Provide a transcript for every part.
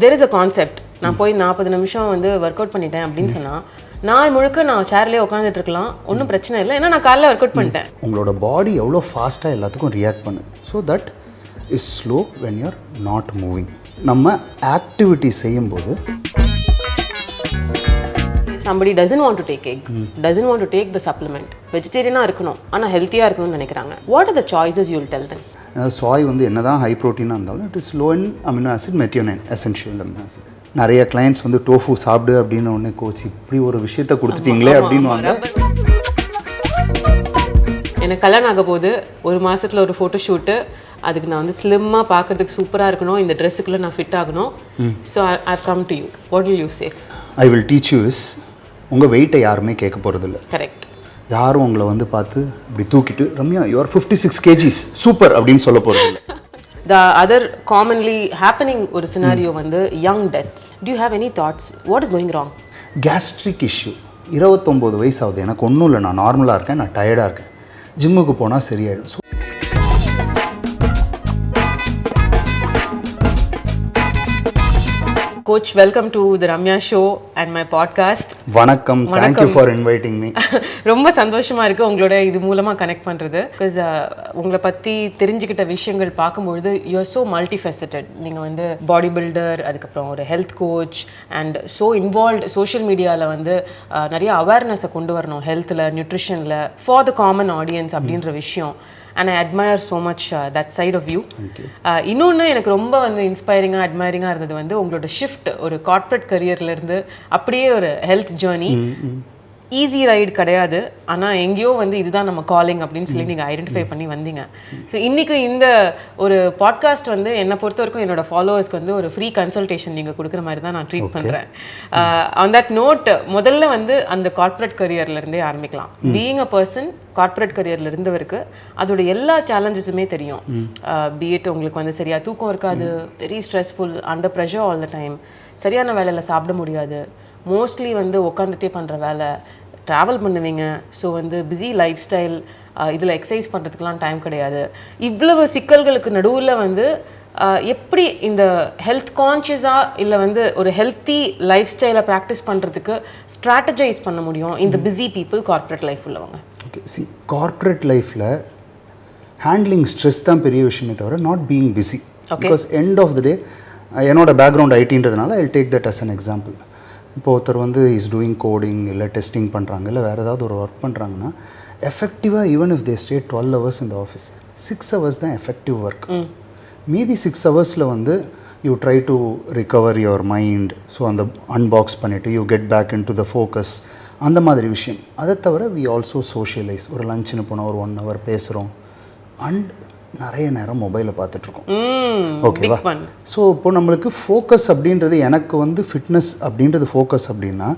there is a concept. நான் போய் 40 நிமிஷம் வந்து ஒர்க் அவுட் பண்ணிட்டேன் அப்படின்னு சொன்னால் நாள் முழுக்க நான் சேர்லேயே உட்காந்துட்டு இருக்கலாம், ஒன்றும் பிரச்சனை இல்லை, ஏன்னா நான் காலைல ஒர்க் அவுட் பண்ணிட்டேன். உங்களோட பாடி எவ்வளோ ஃபாஸ்ட்டாக எல்லாத்துக்கும் ரியாக்ட் பண்ணு. So that is slow when you're not moving. நம்ம ஆக்டிவிட்டி செய்யும்போது somebody doesn't want to take egg, doesn't want to take the supplement, வெஜிடேரியனாக இருக்கணும் ஆனால் ஹெல்த்தியாக இருக்கணும்னு நினைக்கிறாங்க. What are the choices you will tell them? Sai வந்து என்ன தான் ஹை ப்ரோட்டீனாக இருந்தாலும் it is low in amino acid, methionine, essential amino acid. நிறைய கிளைண்ட்ஸ் வந்து டோஃபு சாப்பிடு அப்படின்னு ஒன்று கோச்சு இப்படி ஒரு விஷயத்த கொடுத்துட்டீங்களே அப்படின்னு வாங்க. எனக்கு கல்யாணம் ஆக போது ஒரு மாதத்தில் ஒரு ஃபோட்டோ ஷூட்டு, அதுக்கு நான் வந்து ஸ்லிம்மாக பார்க்குறதுக்கு சூப்பராக இருக்கணும், இந்த ட்ரெஸ்ஸுக்குள்ளே நான் ஃபிட் ஆகணும். So I come to you, what will you say? I will teach you is, உங்கள் வெயிட்டை யாருமே கேட்க போகிறதில்ல. கரெக்ட். யாரும் உங்களை வந்து பார்த்து இப்படி தூக்கிட்டு ரம்யா யூஆர் 56 kgs சூப்பர் அப்படின்னு சொல்ல போகிறதில்ல. The other commonly happening ஒரு scenario வந்து young deaths. Do you have any thoughts? What is going wrong? Gastric issue. 29 வயசு ஆகுது, எனக்கு ஒன்றும் இல்லை, நான் நார்மலாக இருக்கேன், நான் டயர்டாக இருக்கேன், ஜிம்முக்கு போனால் சரியாயிடும். Coach, welcome to the Ramya show and my podcast. வணக்கம், thank you for inviting me. ரொம்ப சந்தோஷமாக இருக்குது உங்களோட இது மூலமாக கனெக்ட் பண்ணுறது. பிகாஸ் உங்களை பற்றி தெரிஞ்சுக்கிட்ட விஷயங்கள் பார்க்கும்பொழுது யூ ஆர் ஸோ மல்டிஃபெசட்டட். நீங்கள் வந்து பாடி பில்டர், அதுக்கப்புறம் ஒரு health coach and so involved social மீடியாவில் வந்து நிறைய அவேர்னஸை கொண்டு வரணும் ஹெல்த்தில், நியூட்ரிஷனில், ஃபார் த காமன் ஆடியன்ஸ் அப்படின்ற விஷயம். And I admire so much that side of you. இன்னொன்று எனக்கு ரொம்ப வந்து இன்ஸ்பைரிங்காக அட்மயரிங்காக இருந்தது வந்து உங்களோட ஷிஃப்ட், ஒரு கார்ப்பரேட் கரியர்லேருந்து அப்படியே ஒரு ஹெல்த் ஜேர்னி. ஈஸி ரைடு கிடையாது, ஆனால் எங்கேயோ வந்து இதுதான் நம்ம காலிங் அப்படின்னு சொல்லி நீங்கள் ஐடென்டிஃபை பண்ணி வந்தீங்க. ஸோ இன்றைக்கி இந்த ஒரு பாட்காஸ்ட் வந்து என்னை பொறுத்த வரைக்கும் என்னோட ஃபாலோவர்ஸ்க்கு வந்து ஒரு ஃப்ரீ கன்சல்டேஷன் நீங்கள் கொடுக்குற மாதிரி தான் நான் ட்ரீட் பண்ணுறேன். ஆன் தட் நோட், முதல்ல வந்து அந்த கார்ப்பரேட் கரியர்லேருந்தே ஆரம்பிக்கலாம். பீயிங் அ பர்சன் கார்ப்பரேட் கரியரில் இருந்தவருக்கு அதோட எல்லா சேலஞ்சஸுமே தெரியும். பிஎட் உங்களுக்கு வந்து சரியாக தூக்கம் இருக்காது, very stressful, under pressure all the time, சரியான வேலையில் சாப்பிட முடியாது, மோஸ்ட்லி வந்து உட்காந்துட்டே பண்ணுற வேலை, ட்ராவல் பண்ணுவீங்க. ஸோ வந்து பிஸி லைஃப் ஸ்டைல், இதில் எக்ஸசைஸ் பண்ணுறதுக்கெலாம் டைம் கிடையாது. இவ்வளவு சிக்கல்களுக்கு நடுவில் வந்து எப்படி இந்த ஹெல்த் கான்ஷியஸாக இல்லை வந்து ஒரு ஹெல்த்தி லைஃப் ஸ்டைலை ப்ராக்டிஸ் பண்ணுறதுக்கு ஸ்ட்ராட்டஜைஸ் பண்ண முடியும் இந்த பிஸி பீப்புள் கார்ப்பரேட் லைஃப் உள்ளவங்க? ஓகே, சி, கார்ப்பரேட் லைஃப்பில் ஹேண்ட்லிங் ஸ்ட்ரெஸ் தான் பெரிய விஷயமே தவிர not being busy. Because end of the day என்னோட பேக்ரவுண்ட் ஐடின்றதுனால I take that as an example. இப்போ ஒருத்தர் வந்து இஸ் டூயிங் கோடிங் இல்லை டெஸ்டிங் பண்ணுறாங்க இல்லை வேறு ஏதாவது ஒரு ஒர்க் பண்ணுறாங்கன்னா எஃபெக்டிவாக even if they stay 12 hours இந்த ஆஃபீஸ், 6 hours தான் எஃபெக்டிவ் ஒர்க். மீதி 6 hours வந்து you try to recover your mind. So அந்த அன்பாக்ஸ் பண்ணிவிட்டு you get back into the focus, அந்த மாதிரி விஷயம். அதை தவிர வி ஆல்சோ சோஷியலைஸ். ஒரு லஞ்சுன்னு போனால் ஒரு 1 hour பேசுகிறோம் அண்ட் நிறைய நேரம் மொபைலை பார்த்துட்ருக்கோம். ஓகேவா? ஸோ இப்போ நம்மளுக்கு ஃபோக்கஸ் அப்படின்றது, எனக்கு வந்து ஃபிட்னஸ் அப்படின்றது ஃபோக்கஸ் அப்படின்னா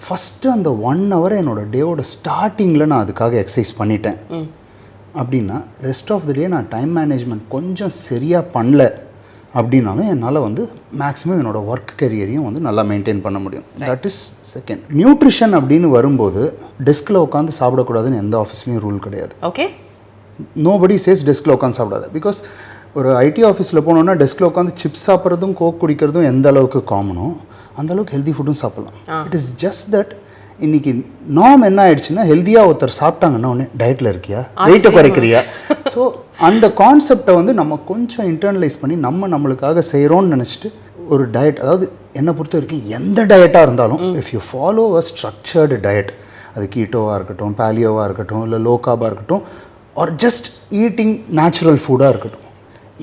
ஃபஸ்ட்டு அந்த 1 hour என்னோடய டேவோட ஸ்டார்டிங்கில் நான் அதுக்காக எக்ஸசைஸ் பண்ணிட்டேன் அப்படின்னா ரெஸ்ட் ஆஃப் த டே நான் டைம் மேனேஜ்மெண்ட் கொஞ்சம் சரியாக பண்ணல அப்படின்னாலும் என்னால் வந்து மேக்ஸிமம் என்னோடய ஒர்க் கரியரையும் வந்து நல்லா மெயின்டைன் பண்ண முடியும். That is second. நியூட்ரிஷன் அப்படின்னு வரும்போது டெஸ்கில் உட்காந்து சாப்பிடக்கூடாதுன்னு எந்த ஆஃபீஸ்லேயும் ரூல் கிடையாது. ஓகே, நோபடி சேஸ் டெஸ்கில் உட்காந்து சாப்பிடாது. பிகாஸ் ஒரு ஐடி ஆஃபீஸில் போனோன்னா டெஸ்கில் உட்காந்து சிப்ஸ் சாப்பிட்றதும் கோக் குடிக்கிறதும் எந்த அளவுக்கு காமனோ அந்த அளவுக்கு ஹெல்தி ஃபுட்டும் சாப்பிட்லாம். இட் இஸ் ஜஸ்ட் தட் இன்றைக்கி நார்ம் என்ன ஆயிடுச்சுன்னா, ஹெல்த்தியாக ஒருத்தர் சாப்பிட்டாங்கன்னா உடனே டயட்டில் இருக்கியா, வெயிட்டை குறைக்கிறியா. ஸோ அந்த கான்செப்டை வந்து நம்ம கொஞ்சம் இன்டர்னலைஸ் பண்ணி நம்மளுக்காக செய்கிறோன்னு நினச்சிட்டு ஒரு டயட், அதாவது என்னை பொறுத்த வரைக்கும் எந்த டயட்டாக இருந்தாலும் if you follow a structured diet, அது கீட்டோவாக இருக்கட்டும், பேலியோவாக இருக்கட்டும், இல்லை லோ கார்பாக இருக்கட்டும், ஆர் ஜஸ்ட் ஈட்டிங் நேச்சுரல் ஃபுட்டாக இருக்கட்டும்,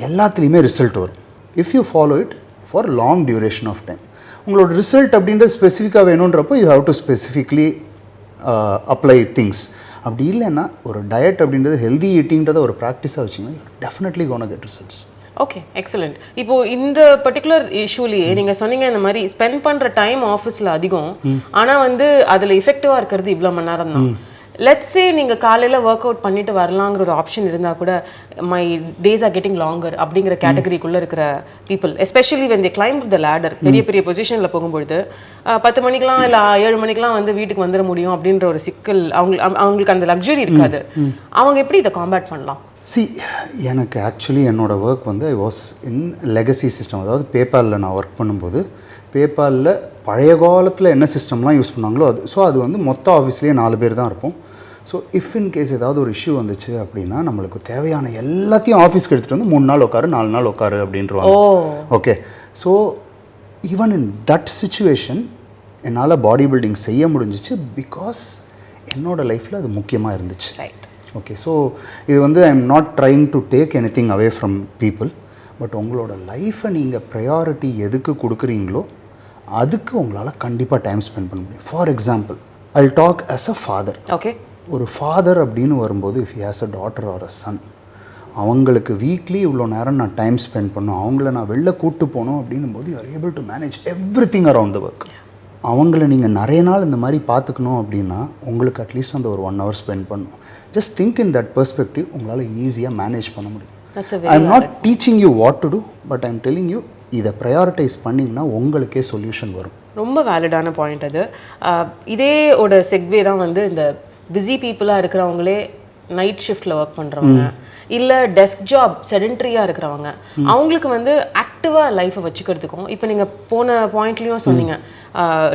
எல்லாத்துலேயுமே ரிசல்ட் வரும். If you follow it for long duration of time. உங்களோட ரிசல்ட் அப்படின்றது ஸ்பெசிஃபிக்காக வேணுன்றப்போ you have to specifically apply things. அப்படி இல்லைன்னா ஒரு டயட் அப்படின்றது ஹெல்தி ஈட்டிங்கிறத ஒரு ப்ராக்டிஸாக வச்சிங்கன்னா definitely gonna get results. Okay, excellent. இப்போது இந்த பர்டிகுலர் இஷ்யூலேயே நீங்கள் சொன்னீங்க இந்த மாதிரி ஸ்பெண்ட் பண்ணுற டைம் ஆஃபீஸில் அதிகம், ஆனால் வந்து அதில் எஃபெக்டிவாக இருக்கிறது இவ்வளோ மணி நேரம் தான். லெட்ஸ் சே நீங்கள் காலையில் ஒர்க் அவுட் பண்ணிட்டு வரலாங்கிற ஒரு ஆப்ஷன் இருந்தால் கூட my days are getting longer அப்படிங்கிற கேட்டகரிக்குள்ளே இருக்கிற people, especially when they claim the ladder, பெரிய பெரிய பொசிஷனில் போகும்பொழுது 10 மணிக்கெலாம் இல்லை 7 மணிக்கெலாம் வந்து வீட்டுக்கு வந்துட முடியும் அப்படின்ற ஒரு சிக்கல் அவங்களுக்கு அந்த லக்ஸரி இருக்காது. அவங்க எப்படி இதை காம்பேட் பண்ணலாம்? எனக்கு ஆக்சுவலி என்னோடய ஒர்க் வந்து I was in legacy system. அதாவது பேபாலில் நான் ஒர்க் பண்ணும்போது பேபாலில் பழைய காலத்தில் என்ன சிஸ்டம்லாம் யூஸ் பண்ணாங்களோ அது வந்து மொத்த ஆஃபீஸ்லேயே 4 பேர் தான் இருப்போம். ஸோ இஃப் இன் கேஸ் ஏதாவது ஒரு இஷ்யூ வந்துச்சு அப்படின்னா நம்மளுக்கு தேவையான எல்லாத்தையும் ஆஃபீஸ்க்கு எடுத்துகிட்டு வந்து 3 நாள் உட்காரு 4 நாள் உட்காரு அப்படின்றவாங்க. Okay, so even in that situation என்னால் பாடி பில்டிங் செய்ய முடிஞ்சிச்சு பிகாஸ் என்னோடய லைஃப்பில் அது முக்கியமாக இருந்துச்சு. ஓகே, ஸோ இது வந்து I am not trying to take any thing away from people. But உங்களோட லைஃப்பை நீங்கள் ப்ரையாரிட்டி எதுக்கு கொடுக்குறீங்களோ அதுக்கு உங்களால் கண்டிப்பாக டைம் ஸ்பெண்ட் பண்ண முடியும். For example I talk as a father. Okay, ஒரு ஃபாதர் அப்படின்னு வரும்போது if he has a daughter or a son, அவங்களுக்கு வீக்லி இவ்வளோ நேரம் நான் டைம் ஸ்பெண்ட் பண்ணணும், அவங்கள நான் வெளில கூப்பிட்டு போகணும் அப்படின்னும் போது you are able to manage every thing around the work. அவங்கள நீங்கள் நிறைய நாள் இந்த மாதிரி பார்த்துக்கணும் அப்படின்னா உங்களுக்கு அட்லீஸ்ட் அந்த ஒரு 1 hour ஸ்பெண்ட் பண்ணணும். Just think in that perspective, உங்களால் ஈஸியாக மேனேஜ் பண்ண முடியும். I am not teaching you what to do, but I am telling you இதை ப்ரையாரிட்டைஸ் பண்ணிங்கன்னா உங்களுக்கே சொல்யூஷன் வரும். ரொம்ப வேலிடான பாயிண்ட் அது. இதேயோட செக்வே தான் வந்து இந்த பிஸி பீப்புளாக இருக்கிறவங்களே நைட் ஷிஃப்டில் ஒர்க் பண்ணுறவங்க இல்லை டெஸ்க் ஜாப் செடென்ட்ரியாக இருக்கிறவங்க அவங்களுக்கு வந்து ஆக்டிவாக லைஃப்பை வச்சுக்கிறதுக்கும் இப்போ நீங்கள் போன பாயிண்ட்லேயும் சொன்னீங்க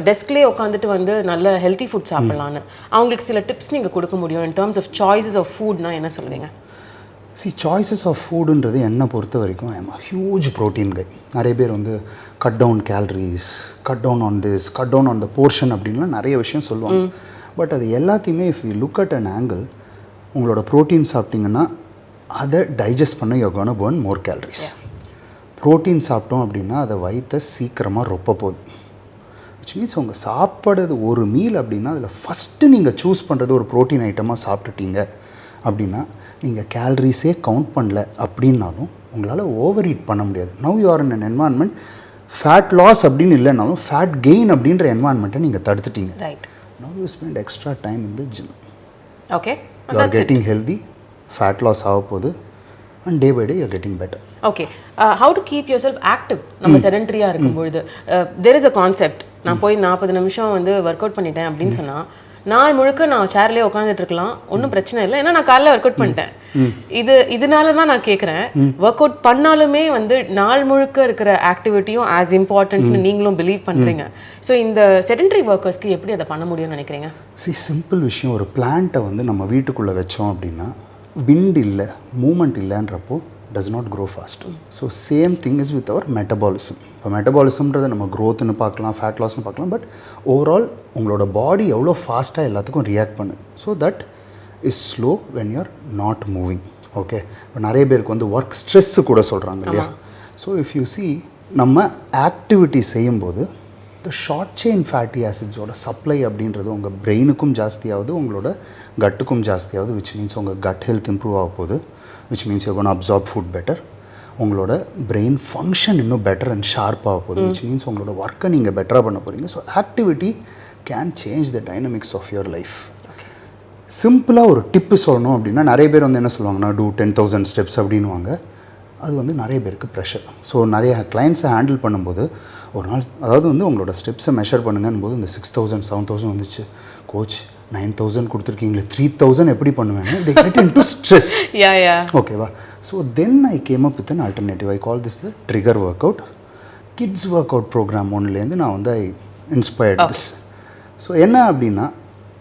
டெஸ்க்லேயே உட்காந்துட்டு வந்து நல்ல ஹெல்த்தி ஃபுட் சாப்பிட்லான்னு, அவங்களுக்கு சில டிப்ஸ் நீங்கள் கொடுக்க முடியும் in terms of choices of ஃபுட்னா என்ன சொல்லுவீங்க? சாய்ஸஸ் ஆஃப் ஃபுட்டுன்றது என்னை பொறுத்த வரைக்கும் I am a huge protein guy. நிறைய பேர் வந்து cut down calories, cut down on this, cut down on the portion அப்படின்லாம் நிறைய விஷயம் சொல்லுவாங்க. பட் அது எல்லாத்தையுமே if you look at an angle, உங்களோட ப்ரோட்டீன் சாப்பிட்டிங்கன்னா அதை டைஜஸ்ட் பண்ண you gonna burn more calories. Protein சாப்பிட்டோம் அப்படின்னா அதை வயிற்ற சீக்கிரமாக ரொப்ப போகுது. விச் மீன்ஸ் உங்க சாப்பிட்றது ஒரு மீல் அப்படின்னா அதில் ஃபஸ்ட்டு நீங்கள் சூஸ் பண்ணுறது ஒரு ப்ரோட்டீன் ஐட்டமாக சாப்பிட்டுட்டீங்க அப்படின்னா நீங்கள் கேலரிஸே கவுண்ட் பண்ணல அப்படின்னாலும் உங்களால் ஓவர் ஈட் பண்ண முடியாது. Now you are in an environment fat loss அப்படின்னு இல்லைனாலும் ஃபேட் கெயின் அப்படின்ற என்வான்மெண்ட்டை நீங்கள் தடுத்துட்டீங்க. Now you spend extra time in the gym. Okay, you are getting healthy, fat loss ஆக போகுது and day by day you are getting better. Okay, how to keep yourself active? நம்ம செடென்ட்ரியாக இருக்கும்பொழுது தேர் is a concept, நான் போய் 40 நிமிஷம் வந்து work out பண்ணிட்டேன் அப்படின்னு சொன்னால் நாள் முழுக்க நான் சேர்லேயே உட்காந்துட்டு இருக்கலாம், ஒன்றும் பிரச்சனை இல்லை, ஏன்னா நான் காலைல ஒர்க் அவுட் பண்ணிட்டேன். இதனால தான் நான் கேட்குறேன், ஒர்க் அவுட் பண்ணாலுமே வந்து நாள் முழுக்க இருக்கிற ஆக்டிவிட்டியும் ஆஸ் இம்பார்ட்டன்ட்னு நீங்களும் பிலீவ் பண்ணுறீங்க. ஸோ இந்த செடென்ட்ரி ஒர்க்கர்ஸ்க்கு எப்படி அதை பண்ண முடியும்னு நினைக்கிறீங்க? சிம்பிள் விஷயம், ஒரு பிளான்ட்டை வந்து நம்ம வீட்டுக்குள்ளே வச்சோம் அப்படின்னா விண்ட் இல்லை, moment இல்லைன்றப்போ does not grow fast. So same thing is with our metabolism. இப்போ மெட்டபாலிசம்ன்றதை நம்ம க்ரோத்துன்னு பார்க்கலாம், ஃபேட் லாஸ்னு பார்க்கலாம், பட் ஓவரால் உங்களோட பாடி எவ்வளோ ஃபாஸ்ட்டாக எல்லாத்துக்கும் ரியாக்ட் பண்ணுது. So that is slow when you're not moving. Okay, இப்போ நிறைய பேருக்கு வந்து ஒர்க் ஸ்ட்ரெஸ்ஸு கூட சொல்கிறாங்க இல்லையா? ஸோ இஃப் யூ சி நம்ம ஆக்டிவிட்டி செய்யும்போது இந்த ஷார்ட் செயின் ஃபேட்டி ஆசிட்ஸோட சப்ளை அப்படின்றது உங்கள் பிரெயினுக்கும் ஜாஸ்தியாகுது, உங்களோட கட்டுக்கும் ஜாஸ்தியாகுது. விச் மீன்ஸ் உங்கள் கட் ஹெல்த் இம்ப்ரூவ் ஆக போகுது. which means you're going to absorb food better. உங்களோட பிரெயின் ஃபங்க்ஷன் இன்னும் பெட்டர் அண்ட் ஷார்ப்பாக போகுது. விச் மீன்ஸ் உங்களோட ஒர்க்கை நீங்கள் பெட்டராக பண்ண போகிறீங்க. So activity can change the dynamics of your life. சிம்பிளாக ஒரு டிப்பு சொல்லணும் அப்படின்னா நிறைய பேர் வந்து என்ன சொல்லுவாங்கன்னா டூ 10,000 ஸ்டெப்ஸ் அப்படின்வாங்க. அது வந்து நிறைய பேருக்கு ப்ரெஷர். ஸோ நிறைய கிளைண்ட்ஸை ஹேண்டில் பண்ணும்போது ஒரு நாள் அதாவது வந்து உங்களோட ஸ்டெப்ஸை மெஷர் பண்ணுங்கன்னு போது இந்த 6,000 7,000 வந்துச்சு, கோச் 9,000 கொடுத்துருக்கீங்களே 3,000 எப்படி பண்ணுவேன்னு they get into stress. ஓகேவா? So then I came up with an alternative. I call this the trigger work out. Kids work out program ஒன்றுலேருந்து நான் வந்து ஐ இன்ஸ்பயர்ட் திஸ். ஸோ என்ன அப்படின்னா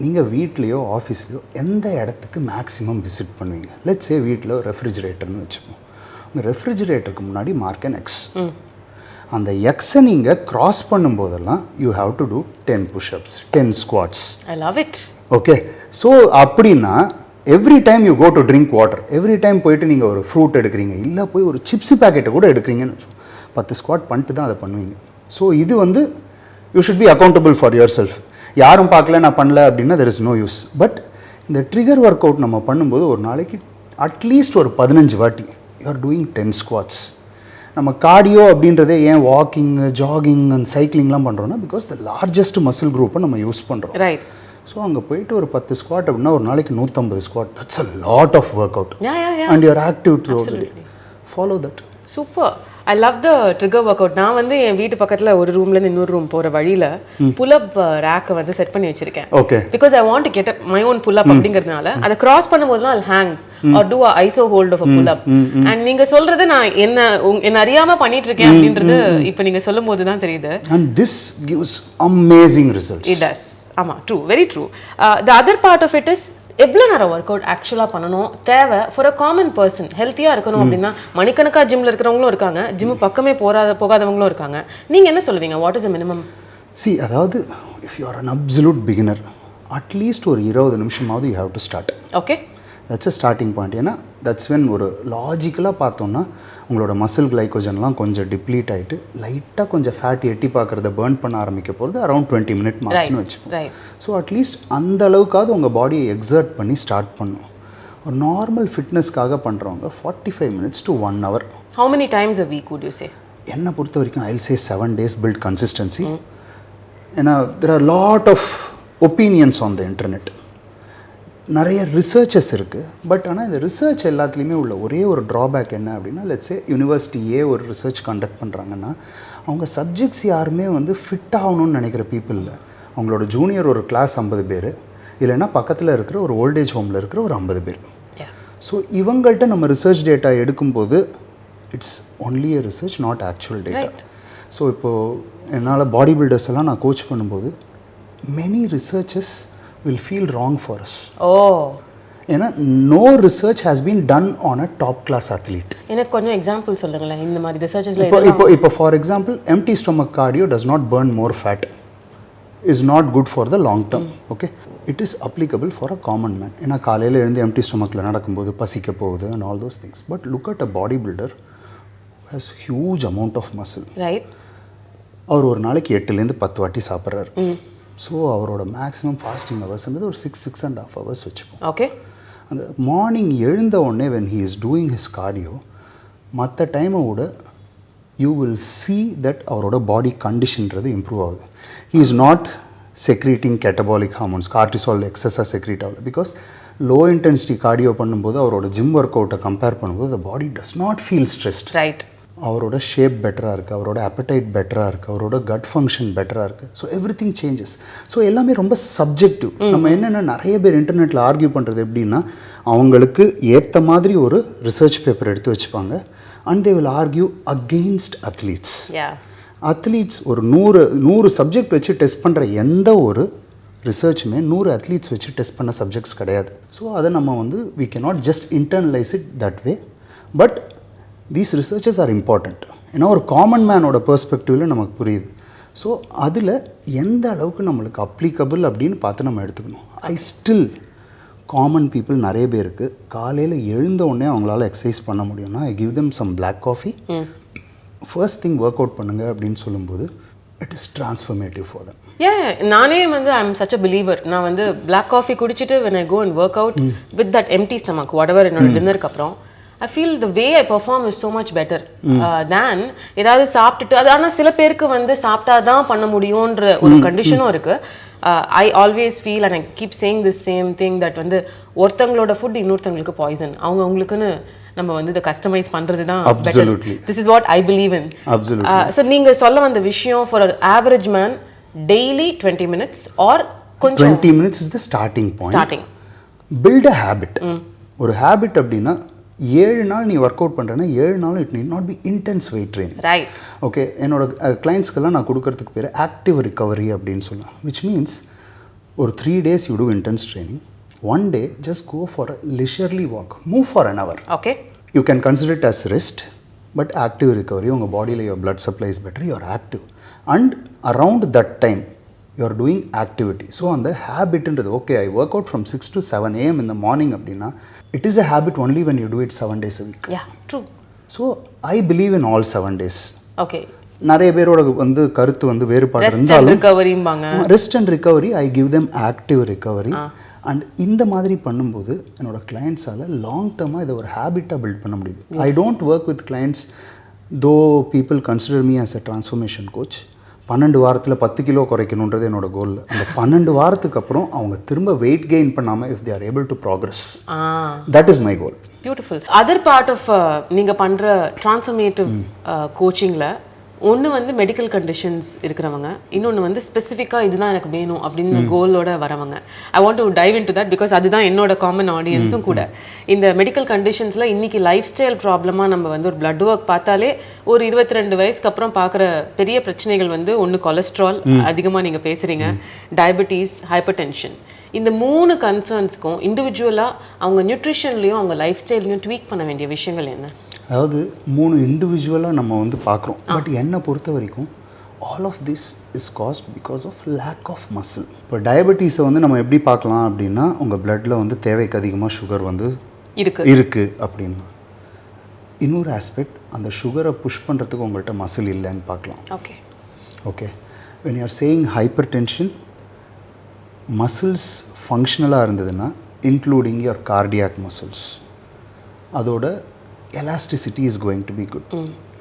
நீங்கள் வீட்லேயோ ஆஃபீஸ்லேயோ எந்த இடத்துக்கு மேக்ஸிமம் விசிட் பண்ணுவீங்க? லெட்ஸ் சே வீட்டில் ரெஃப்ரிஜிரேட்டர்னு வச்சுப்போம். உங்கள் ரெஃப்ரிஜிரேட்டருக்கு முன்னாடி மார்க் அன் எக்ஸ். அந்த எக்ஸை நீங்கள் க்ராஸ் பண்ணும்போதெல்லாம் you have to do 10 pushups, 10 squats. I love it. Okay, so அப்படின்னா every time you go to drink water, every time போயிட்டு நீங்கள் ஒரு ஃப்ரூட் எடுக்கிறீங்க, இல்லை போய் ஒரு சிப்ஸ் பேக்கெட்டை கூட எடுக்கிறீங்கன்னு 10 ஸ்குவாட் பண்ணிட்டு தான் அதை பண்ணுவீங்க. ஸோ இது வந்து you should be accountable for yourself. யாரும் பார்க்கல நான் பண்ணல அப்படின்னா there is no use. But இந்த ட்ரிகர் ஒர்க் அவுட் நம்ம பண்ணும்போது ஒரு நாளைக்கு அட்லீஸ்ட் ஒரு 15 வாட்டி யூ ஆர் டூயிங் 10 ஸ்குவாட்ஸ். நம்ம கார்டியோ அப்படின்றதே ஏன் வாக்கிங், ஜாகிங் அண்ட் சைக்கிளிங்லாம் பண்ணுறோன்னா பிகாஸ் த லார்ஜஸ்ட் மசில் குரூப்பை நம்ம யூஸ் பண்ணுறோம். ரைட். ஸோ அங்கே போயிட்டு ஒரு 10 ஸ்குவாட் அப்படின்னா ஒரு நாளைக்கு 150 squat. That's a lot of work out and you're active throughout the day. Follow that. Super. I love the trigger work out. நான் வந்து என் வீட்டு பக்கத்துல ஒரு ரூம்லேருந்து இன்னொரு ரூம் போகிற வழியில் புல்அப் ரேக்கை வந்து செட் பண்ணி வச்சிருக்கேன். Okay. Because I want to get up my own pullup அப்படிங்கிறதுனால அதை கிராஸ் பண்ணும்போதுலாம் அது hang or do iso hold of a pullup. And நீங்க சொல்றது நான் என்ன அறியாம பண்ணிட்டு இருக்கேன் அப்படின்றது இப்போ நீங்க சொல்லும் போது தான் தெரியுது. And this gives amazing results. It does. ஆமா, true, very true. The other part of it is எவ்வளோ நேரம் ஒர்க் அவுட் ஆக்சுவலாக பண்ணணும் தேவை ஃபார் அ காமன் பர்சன் ஹெல்த்தியாக இருக்கணும் அப்படின்னா. மணிக்கணக்காக ஜிம்மில் இருக்கிறவங்களும் இருக்காங்க, ஜிம்மு பக்கமே போகாதவங்களும் இருக்காங்க. நீங்கள் என்ன சொல்லுவீங்க? What is a minimum? அதாவது if you are an absolute beginner at least ஒரு 20 நிமிஷமாவது you have to start. Okay, that's a starting point. ஏன்னா தட்ஸ் வென் ஒரு லாஜிக்கலாக பார்த்தோன்னா உங்களோட மசில் கிளைக்கோஜன்லாம் கொஞ்சம் டிப்ளீட் ஆகிட்டு லைட்டாக கொஞ்சம் ஃபேட் எட்டி பார்க்குறத பர்ன் பண்ண ஆரம்பிக்க போகிறது அரௌண்ட் 20 மினிட் மார்க்ஸ்னு வச்சுக்கோங்க. ஸோ அட்லீஸ்ட் அந்த அளவுக்காவது உங்கள் பாடியை எக்ஸர்ட் பண்ணி ஸ்டார்ட் பண்ணும். ஒரு நார்மல் ஃபிட்னஸ்க்காக பண்ணுறவங்க 45 minutes to 1 hour. How many times a week would you say? என்னை பொறுத்த வரைக்கும் I will say 7 days build consistency. ஏன்னா there are lot of opinions on the internet. நிறைய ரிசர்ச்சஸ் இருக்குது. பட் ஆனால் இந்த ரிசர்ச் எல்லாத்துலேயுமே உள்ள ஒரே ஒரு ட்ராபேக் என்ன அப்படின்னா, லெட்ஸே யூனிவர்சிட்டியே ஒரு ரிசர்ச் கண்டக்ட் பண்ணுறாங்கன்னா அவங்க சப்ஜெக்ட்ஸ் யாருமே வந்து ஃபிட் ஆகணும்னு நினைக்கிற பீப்புள் இல்லை. அவங்களோட ஜூனியர் ஒரு கிளாஸ் 50 பேர், இல்லைன்னா பக்கத்தில் இருக்கிற ஒரு ஓல்டேஜ் ஹோமில் இருக்கிற ஒரு 50 பேர். ஸோ இவங்கள்ட்ட நம்ம ரிசர்ச் டேட்டா எடுக்கும்போது it's only a research, not actual data. So இப்போது என்னால் பாடி பில்டர்ஸ் எல்லாம் நான் கோச் பண்ணும்போது many researches will feel wrong for us. ஏன்னா no research has been done on a top class athlete. எனக்கு கொஞ்சம் எக்ஸாம்பிள் சொல்லுங்களேன் இந்த மாதிரி ரிசர்ச்சஸ்ல. இப்போ for example empty stomach cardio does not burn more fat, is not good for the long term. Okay, it is applicable for a common man. ஏன்னா காலையில் எழுந்து empty stomachல நடக்கும்போது பசிக்க போகுது and all those things. But look at a bodybuilder who has huge amount of muscle. Right. அவர் ஒரு நாளைக்கு 8லேருந்து 10 வாட்டி சாப்பிட்றாரு. ஸோ அவரோட மேக்ஸிமம் ஃபாஸ்டிங் ஹவர்ஸ்ன்றது ஒரு 6.5 hours வச்சுப்போம். ஓகே. அந்த மார்னிங் எழுந்த உடனே when he is doing his cardio மற்ற டைமை விட யூ வில் see தட் அவரோட பாடி கண்டிஷன்றது இம்ப்ரூவ் ஆகுது. He is not secreting catabolic hormones, cortisol எக்ஸஸாக செக்ரீட் ஆகுது. பிகாஸ் லோ இன்டென்சிட்டி கார்டியோ பண்ணும்போது அவரோட ஜிம் ஒர்க் அவுட்டை கம்பேர் பண்ணும்போது the body does not feel stressed. Right. அவரோட ஷேப் பெட்டராக இருக்குது, அவரோட appetite பெட்டராக இருக்குது, அவரோட கட் ஃபங்க்ஷன் பெட்டராக இருக்குது. So everything changes. ஸோ எல்லாமே ரொம்ப சப்ஜெக்டிவ். நம்ம என்னென்னா நிறைய பேர் இன்டர்நெட்டில் ஆர்கியூ பண்ணுறது எப்படின்னா, அவங்களுக்கு ஏற்ற மாதிரி ஒரு ரிசர்ச் பேப்பர் எடுத்து வச்சுப்பாங்க and they will argue against athletes. Athletes ஒரு 100 சப்ஜெக்ட் வச்சு டெஸ்ட் பண்ணுற எந்த ஒரு ரிசர்ச்சுமே 100 அத்லீட்ஸ் வச்சு டெஸ்ட் பண்ண சப்ஜெக்ட்ஸ் கிடையாது. ஸோ அதை நம்ம வந்து we cannot just internalize it that way. But these researches are important. ஏன்னா ஒரு காமன் மேனோட பெர்ஸ்பெக்டிவில் நமக்கு புரியுது. ஸோ அதில் எந்த அளவுக்கு நம்மளுக்கு அப்ளிகபிள் அப்படின்னு பார்த்து நம்ம எடுத்துக்கணும். ஐ ஸ்டில் காமன் பீப்புள் நிறைய பேருக்கு காலையில் எழுந்த உடனே அவங்களால எக்ஸசைஸ் பண்ண முடியும்னா I give them some black coffee, first thing work out பண்ணுங்க அப்படின்னு சொல்லும்போது it is transformative for them. நானே வந்து I am such a believer. நான் வந்து பிளாக் காஃபி குடிச்சிட்டு when I go and work out with that empty stomach whatever என்னோட டின்னருக்கு அப்புறம் I feel the way I perform is so much better than ஏதாவது சாப்பிட்டுட்டு. அது ஆனால் சில பேருக்கு வந்து சாப்பிட்டா தான் பண்ண முடியுன்ற ஒரு கண்டிஷனும் இருக்கு. I always feel and I keep saying the same thing that வந்து ஒருத்தங்களோட ஃபுட் இன்னொருத்தங்களுக்கு பாய்சன். அவங்களுக்குன்னு நம்ம வந்து இதை கஸ்டமைஸ் பண்ணுறது தான் better. This is what I believe in. So நீங்கள் சொல்ல வந்த விஷயம் for a average man daily 20 minutes or கொஞ்சம் 20 minutes is the starting point. Build a habit. ஒரு ஹேபிட் அப்படின்னா 7 நாள் நீ ஒர்க் அவுட் பண்ணுறேன்னா 7 நாள் it need not be intense weight training. Right. Okay. என்னோட கிளைண்ட்ஸ்க்கெல்லாம் நான் கொடுக்கறதுக்கு பேர் ஆக்டிவ் ரிகவரி அப்படின்னு சொல்லலாம். விச் மீன்ஸ் ஒரு 3 days you do intense training, 1 day just go for a leisurely walk, move for an hour. Okay. You can consider it as rest, but active recovery. உங்கள் பாடியில் your blood supply is better, you are active. And around that time you are doing activity. So அந்த ஹேபிட்ன்றது okay I work out from 6 to 7 AM in the morning அப்படின்னா it is a habit only when you do it 7 days a week. Yeah, true. So I believe in all 7 days. Okay. நிறைய பேரோட வந்து கருத்து வந்து வேறுபாடு இருந்தாலும் rest and recovery I give them active recovery. And இந்த மாதிரி பண்ணும்போது என்னோட கிளைண்ட்ஸால் லாங் டர்மாக இதை ஒரு ஹேபிட்டாக பில்ட் பண்ண முடியுது. I don't work with clients though people consider me as a transformation coach. 12 வாரத்தில் 10 கிலோ குறைக்கணுன்றது என்னோட கோல். அந்த 12 வாரத்துக்கு அப்புறம் அவங்க திரும்ப வெயிட் கெயின் பண்ணாமல் if they are able to progress, that is my goal. Beautiful. Other part of நீங்கள் பண்ணுற ட்ரான்ஸ்ஃபர்மேட்டிவ் கோச்சிங்கில் ஒன்று வந்து மெடிக்கல் கண்டிஷன்ஸ் இருக்கிறவங்க, இன்னொன்று வந்து ஸ்பெசிஃபிக்காக இதுதான் எனக்கு வேணும் அப்படின்னு கோலோட வரவங்க. ஐ want to dive in to that because அதுதான் என்னோட காமன் ஆடியன்ஸும் கூட. இந்த மெடிக்கல் கண்டிஷன்ஸில் இன்றைக்கி லைஃப் ஸ்டைல் ப்ராப்ளமாக நம்ம வந்து ஒரு பிளட் ஒர்க் பார்த்தாலே ஒரு 22 வயசுக்கு அப்புறம் பார்க்குற பெரிய பிரச்சனைகள் வந்து ஒன்று கொலஸ்ட்ரால் அதிகமாக நீங்கள் பேசுகிறீங்க, டயபெட்டிஸ், ஹைப்பர்டென்ஷன். இந்த 3 கன்சர்ன்ஸ்க்கும் இண்டிவிஜுவலாக அவங்க நியூட்ரிஷன்லேயும் அவங்க லைஃப் ஸ்டைல்லையும் ட்வீக் பண்ண வேண்டிய விஷயங்கள் என்ன? அதாவது 3 இண்டிவிஜுவலாக நம்ம வந்து பார்க்குறோம். பட் என்னை பொறுத்த வரைக்கும் all of this is caused because of lack of muscle. இப்போ டயபெட்டிஸை வந்து நம்ம எப்படி பார்க்கலாம் அப்படின்னா, உங்கள் பிளட்டில் வந்து தேவைக்கு அதிகமாக சுகர் வந்து இருக்குது அப்படின்னா. இன்னொரு ஆஸ்பெக்ட், அந்த சுகரை புஷ் பண்ணுறதுக்கு உங்கள்கிட்ட மசில் இல்லைன்னு பார்க்கலாம். Okay when you are saying hypertension, muscles ஃபங்க்ஷனலாக இருந்ததுன்னா இன்க்ளூடிங் யுவர் கார்டியாக் மசில்ஸ், அதோட elasticity is going to be good.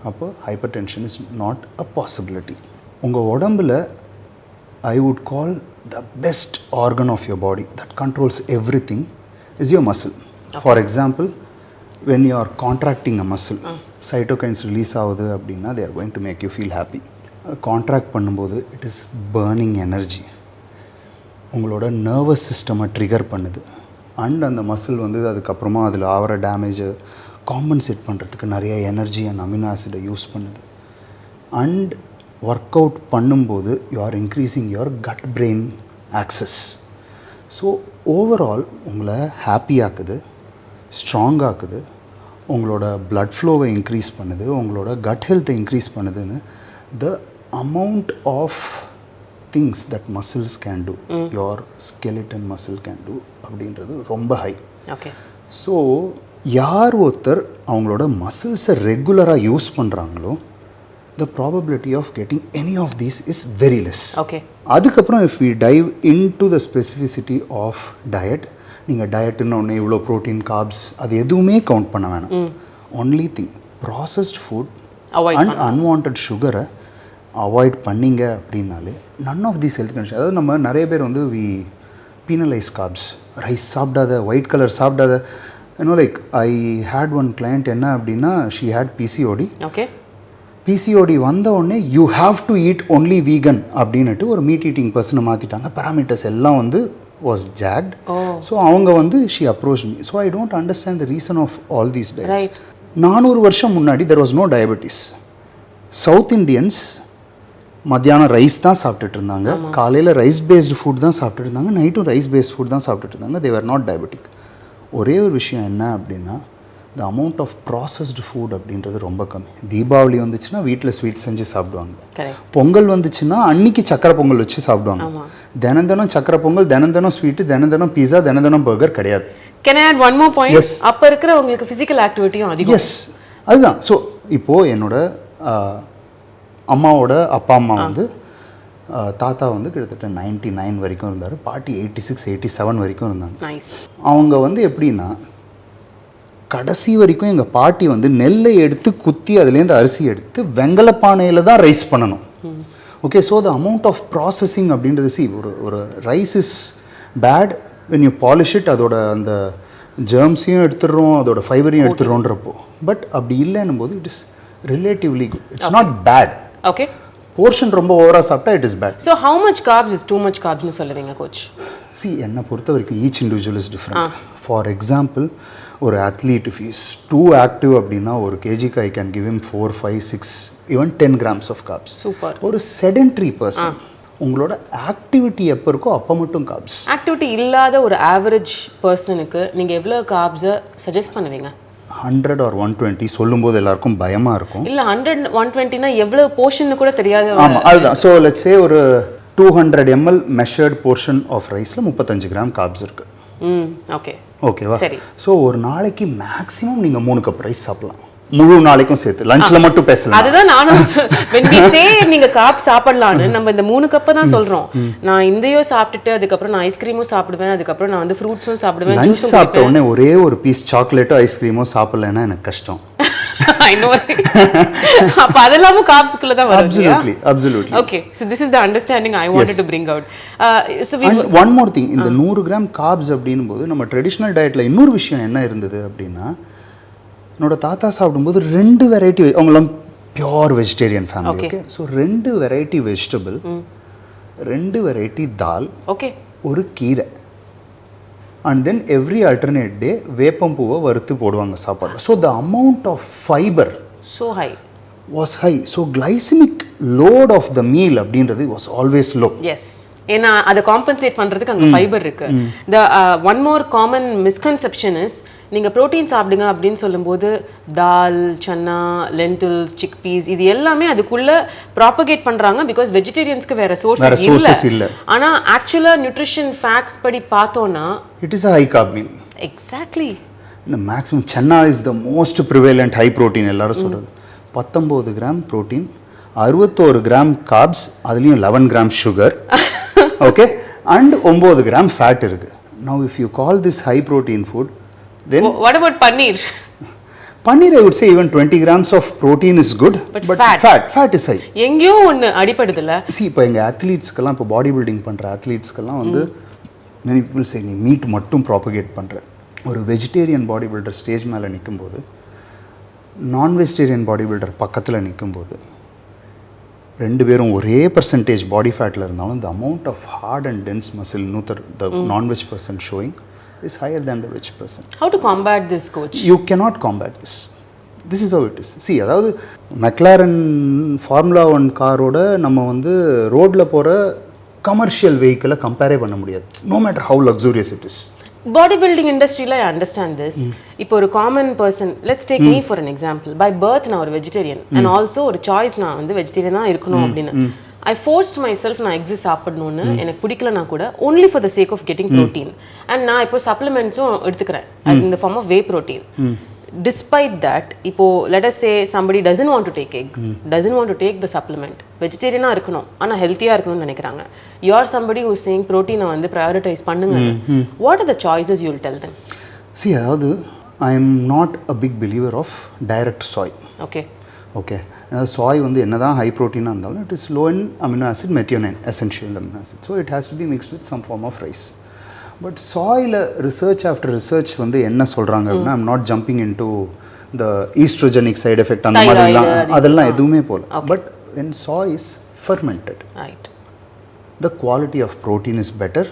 அப்போ hypertension is not a possibility. உங்கள் உடம்பில் I would call the best organ of your body that controls everything is your muscle. For example, when you are contracting a muscle, cytokines release ஆகுது அப்படின்னா they are going to make you feel happy. Contract பண்ணும்போது it is burning energy, உங்களோட nervous சிஸ்டமை trigger பண்ணுது. And அந்த muscle வந்து அதுக்கப்புறமா அதில் ஆகிற டேமேஜை காம்பன்சேட் பண்ணுறதுக்கு நிறைய எனர்ஜி அண்ட் அமினோ ஆசிடை யூஸ் பண்ணுது. அண்ட் ஒர்க் அவுட் பண்ணும்போது you are increasing your cut brain access. So overall உங்களை ஹாப்பியாக்குது, ஸ்ட்ராங்காக்குது, உங்களோட பிளட் ஃப்ளோவை இன்க்ரீஸ் பண்ணுது, உங்களோட கட் ஹெல்த்தை இன்க்ரீஸ் பண்ணுதுன்னு the amount of things that muscles can do, your skeleton muscle can do அப்படின்றது ரொம்ப ஹை. ஸோ யார் ஒருத்தர் அவங்களோட மசில்ஸை ரெகுலராக யூஸ் பண்ணுறாங்களோ the probability of getting any of these is very less. அதுக்கப்புறம் if we dive into the specificity of diet, நீங்கள் டயட்டுன்னு ஒன்று இவ்வளோ ப்ரோட்டீன், கார்ப்ஸ் அது எதுவுமே கவுண்ட் பண்ண வேணாம். Only thing, processed food and unwanted சுகரை அவாய்ட் பண்ணிங்க அப்படின்னாலே none of these health condition. அதாவது நம்ம நிறைய பேர் வந்து வி பீனலைஸ் கார்ப்ஸ், ரைஸ் சாப்பிடாத, ஒயிட் கலர் சாப்பிடாத. Like I had one client, என்ன அப்படின்னா ஷீ ஹேட் பிசிஓடி. பிசிஓடி வந்த உடனே you have to eat only vegan அப்படின்னுட்டு ஒரு மீட் ஈட்டிங் பர்சனை மாற்றிட்டாங்க. பேராமீட்டர்ஸ் எல்லாம் வந்து வாஸ் ஜாக்ட். ஸோ அவங்க வந்து she approach me. So I don't understand the reason of all these diets. 400 வருஷம் முன்னாடி there was no diabetes. South Indians மத்தியானம் ரைஸ் தான் சாப்பிட்டுட்டு இருந்தாங்க, காலையில் ரைஸ் பேஸ்டு ஃபுட் தான் சாப்பிட்டுட்டு இருந்தாங்க, நைட்டும் ரைஸ் பேஸ்ட் ஃபுட் தான் சாப்பிட்டுட்டு இருந்தாங்க. They are not diabetic. ஒரே ஒரு விஷயம் என்ன அப்படின்னா, the amount of processed food அப்படின்றது ரொம்ப கம்மி. தீபாவளி வந்துச்சுன்னா வீட்டில் ஸ்வீட் செஞ்சு சாப்பிடுவாங்க. பொங்கல் வந்துச்சுன்னா அன்னைக்கு சக்கரை பொங்கல் வச்சு சாப்பிடுவாங்க. தினம் சக்கரை பொங்கல், தினம் ஸ்வீட்டு, தினம் பீஸா, தினம் பர்கர் கிடையாது. Can I add one more point? Yes. அப்போ இருக்கிற உங்களுக்கு ஃபிசிக்கல் ஆக்டிவிட்டியும் அதிகம். எஸ், அதுதான். ஸோ இப்போது என்னோட அம்மாவோட அப்பா அம்மா வந்து தாத்தா வந்து கிட்டத்தட்ட 99 வரைக்கும் இருந்தார், பாட்டி 86, 87 வரைக்கும் இருந்தாங்க. அவங்க வந்து எப்படின்னா, கடைசி வரைக்கும் எங்கள் பாட்டி வந்து நெல்லை எடுத்து குத்தி அதுலேருந்து அரிசி எடுத்து வெங்கலப்பானையில் தான் ரைஸ் பண்ணணும். Okay, so the amount of processing அப்படின்றது, சி ஒரு rice is bad when you polish it, அதோட அந்த ஜெர்ம்ஸையும் எடுத்துடுறோம், அதோட ஃபைபரையும் எடுத்துடுறோன்றப்போ. பட் அப்படி இல்லைன்னும் போது it is relatively good. It's not bad. Okay, portion ரொம்ப ஓவராக சாப்பிட்டா it is bad. So how much carbs is too much கார்ப்ஸ்னு சொல்லுவீங்க கோச்? சி, என்னை பொறுத்த வரைக்கும் each individual is different. For example, ஒரு athlete if is too active அப்படின்னா ஒரு கேஜிக்கு I can give him 4, 5, 6, even 10 grams of carbs. Super. ஒரு செடென்ட்ரி பர்சன், உங்களோட ஆக்டிவிட்டி எப்போ இருக்கோ அப்போ மட்டும் கார்ப்ஸ். ஆக்டிவிட்டி இல்லாத ஒரு ஆவரேஜ் பர்சனுக்கு நீங்கள் எவ்வளோ கார்ப்ஸை சஜஸ்ட் பண்ணுவீங்க? 100 or 120 சொல்லும்போது எல்லாருக்கும் பயமாக இருக்கும். இல்லை, 100, 120னா எவ்வளோ போர்ஷன் கூட தெரியாது. ஆமாம், அதுதான். ஸோ லெட்ஸ் சே ஒரு 200 ml மெஷர்ட் போர்ஷன் ஆஃப் ரைஸில் 35 கிராம் கார்ப்ஸ் இருக்குது. ஓகேவா? சரி. ஸோ ஒரு நாளைக்கு மேக்ஸிமம் நீங்கள் 3 கப் ரைஸ் சாப்பிடலாம், முழு நாளைக்கும் சேர்த்து. லஞ்சில் மட்டும் பேசலாம். அதுதான் நானும் நீங்கள் கார்ப் சாப்பிடலான்னு நம்ம இந்த 3 கப்பை தான் சொல்கிறோம். நான் இந்தையோ சாப்பிட்டுட்டு அதுக்கப்புறம் நான் ஐஸ்கிரீமும் சாப்பிடுவேன், அதுக்கப்புறம் நான் வந்து ஃப்ரூட்ஸும் சாப்பிடுவேன். லஞ்ச் சாப்பிட்ட உடனே ஒரே ஒரு பீஸ் சாக்லேட்டோ ஐஸ்கிரீமோ சாப்பிடலன்னா எனக்கு கஷ்டம். I know. அப்ப அதெல்லாம் கார்ப்ஸ்க்குள்ள தான் வரும். Absolutely. Okay, so this is the understanding I wanted to bring out. And one more thing, இந்த 100 கிராம் கார்ப்ஸ் அப்படின்னும் போது நம்ம ட்ரெடிஷ்னல் டயட்ல இன்னொரு விஷயம் என்ன இருந்தது அப்படின்னா, என்னோட தாத்தா சாப்பிடும்போது 2 வெரைட்டி, அவங்களாம் pure vegetarian family. Okay, so 2 variety vegetable, 2 variety dal, okay, ஒரு கீரை, and then every alternate day வேப்பம்பூவை வறுத்து போடுவாங்க சாப்பாடு. So the amount of fiber was high. So glycemic load of the meal அப்படின்றது was always low. Yes. ஏன்னா அதை compensate பண்றதுக்கு அங்க ஃபைபர் இருக்கு. The one more common misconception is நீங்கள் ப்ரோட்டீன் சாப்பிடுங்க அப்படின்னு சொல்லும்போது தால், சன்னா, லென்டில்ஸ், சிக்பீஸ் இது எல்லாமே அதுக்குள்ள ப்ராபகேட் பண்றாங்க பிகாஸ் வெஜிடேரியன்ஸ்க்கு வேற சோர்சஸ் இல்ல. ஆனா ஆக்சுவலா நியூட்ரிஷன் ஃபேக்ட்ஸ் படி பார்த்தோம்னா it is a high carb meal. Exactly. இந்த maximum chana is the most prevalent high protein எல்லாரும் சொல்றது. 19 கிராம் ப்ரோட்டீன், 61 கிராம் கார்ப்ஸ், அதுலயும் 11 gram sugar, okay, and 9 gram fat இருக்கு. Now if you call this high protein food, then what about paneer? Paneer, I would say even 20 grams of protein is good, but fat is high. எங்கயோ ஒன்னு அடிபடுதுல. See, இப்போ எங்க athletesக்கெல்லாம், இப்போ body building பண்ற athletesக்கெல்லாம் வந்து many people say நீ meet மட்டும் propagate பண்ற. ஒரு வெஜிடேரியன் பாடி பில்டர் ஸ்டேஜ் மேலே நிற்கும்போது, நான் வெஜிடேரியன் பாடி பில்டர் பக்கத்தில் நிற்கும்போது, 2 பேரும் ஒரே பர்சன்டேஜ் பாடி ஃபேட்டில் இருந்தாலும் the amount of hard and dense muscle the non-veg person showing is higher than the veg person. How to combat this, coach? You cannot combat this. This is how it is. See, அதாவது McLaren formula 1 காரோட நம்ம வந்து ரோட்ல போகிற commercial வெஹிக்கிளை கம்பேரே பண்ண முடியாது, no matter how luxurious it is. Body building இண்டஸ்ட்ரியில் I understand this. இப்போ ஒரு common person, let's take me for an example. By birth நான் ஒரு வெஜிடேரியன், அண்ட் ஆல்சோ ஒரு சாய்ஸ் நான் வந்து வெஜிடேரியன் தான் இருக்கணும் அப்படின்னு I forced myself நான் எக்ஸிஸ்ட் சாப்பிடணும்னு எனக்கு பிடிக்கலனா கூட only for the sake of getting protein. And நான் இப்போ சப்ளிமெண்ட்ஸும் எடுத்துக்கிறேன் as in the form of whey protein. Despite that, இப்போ let us say somebody doesn't want to take egg, doesn't want to take the supplement, வெஜிடேரியனா இருக்கணும் ஆனா ஹெல்த்தியா இருக்கணும்னு நினைக்கிறாங்க. You are somebody who is saying protein வந்து prioritize பண்ணுங்க. What are the choices you will tell them? See, அதாவது I am not a big believer of direct soy. Okay. Soy வந்து என்னதான் ஹை ப்ரோட்டீனாக இருந்தாலும் it is low in amino acid, methionine essential amino acid. So it has to be mixed with some form of rice. But soy research after research வந்து என்ன சொல்கிறாங்க அப்படின்னா, I'm not jumping into the oestrogenic side effect அந்த மாதிரிலாம் அதெல்லாம் எதுவுமே போகல. But when soy is fermented, the quality of protein is better.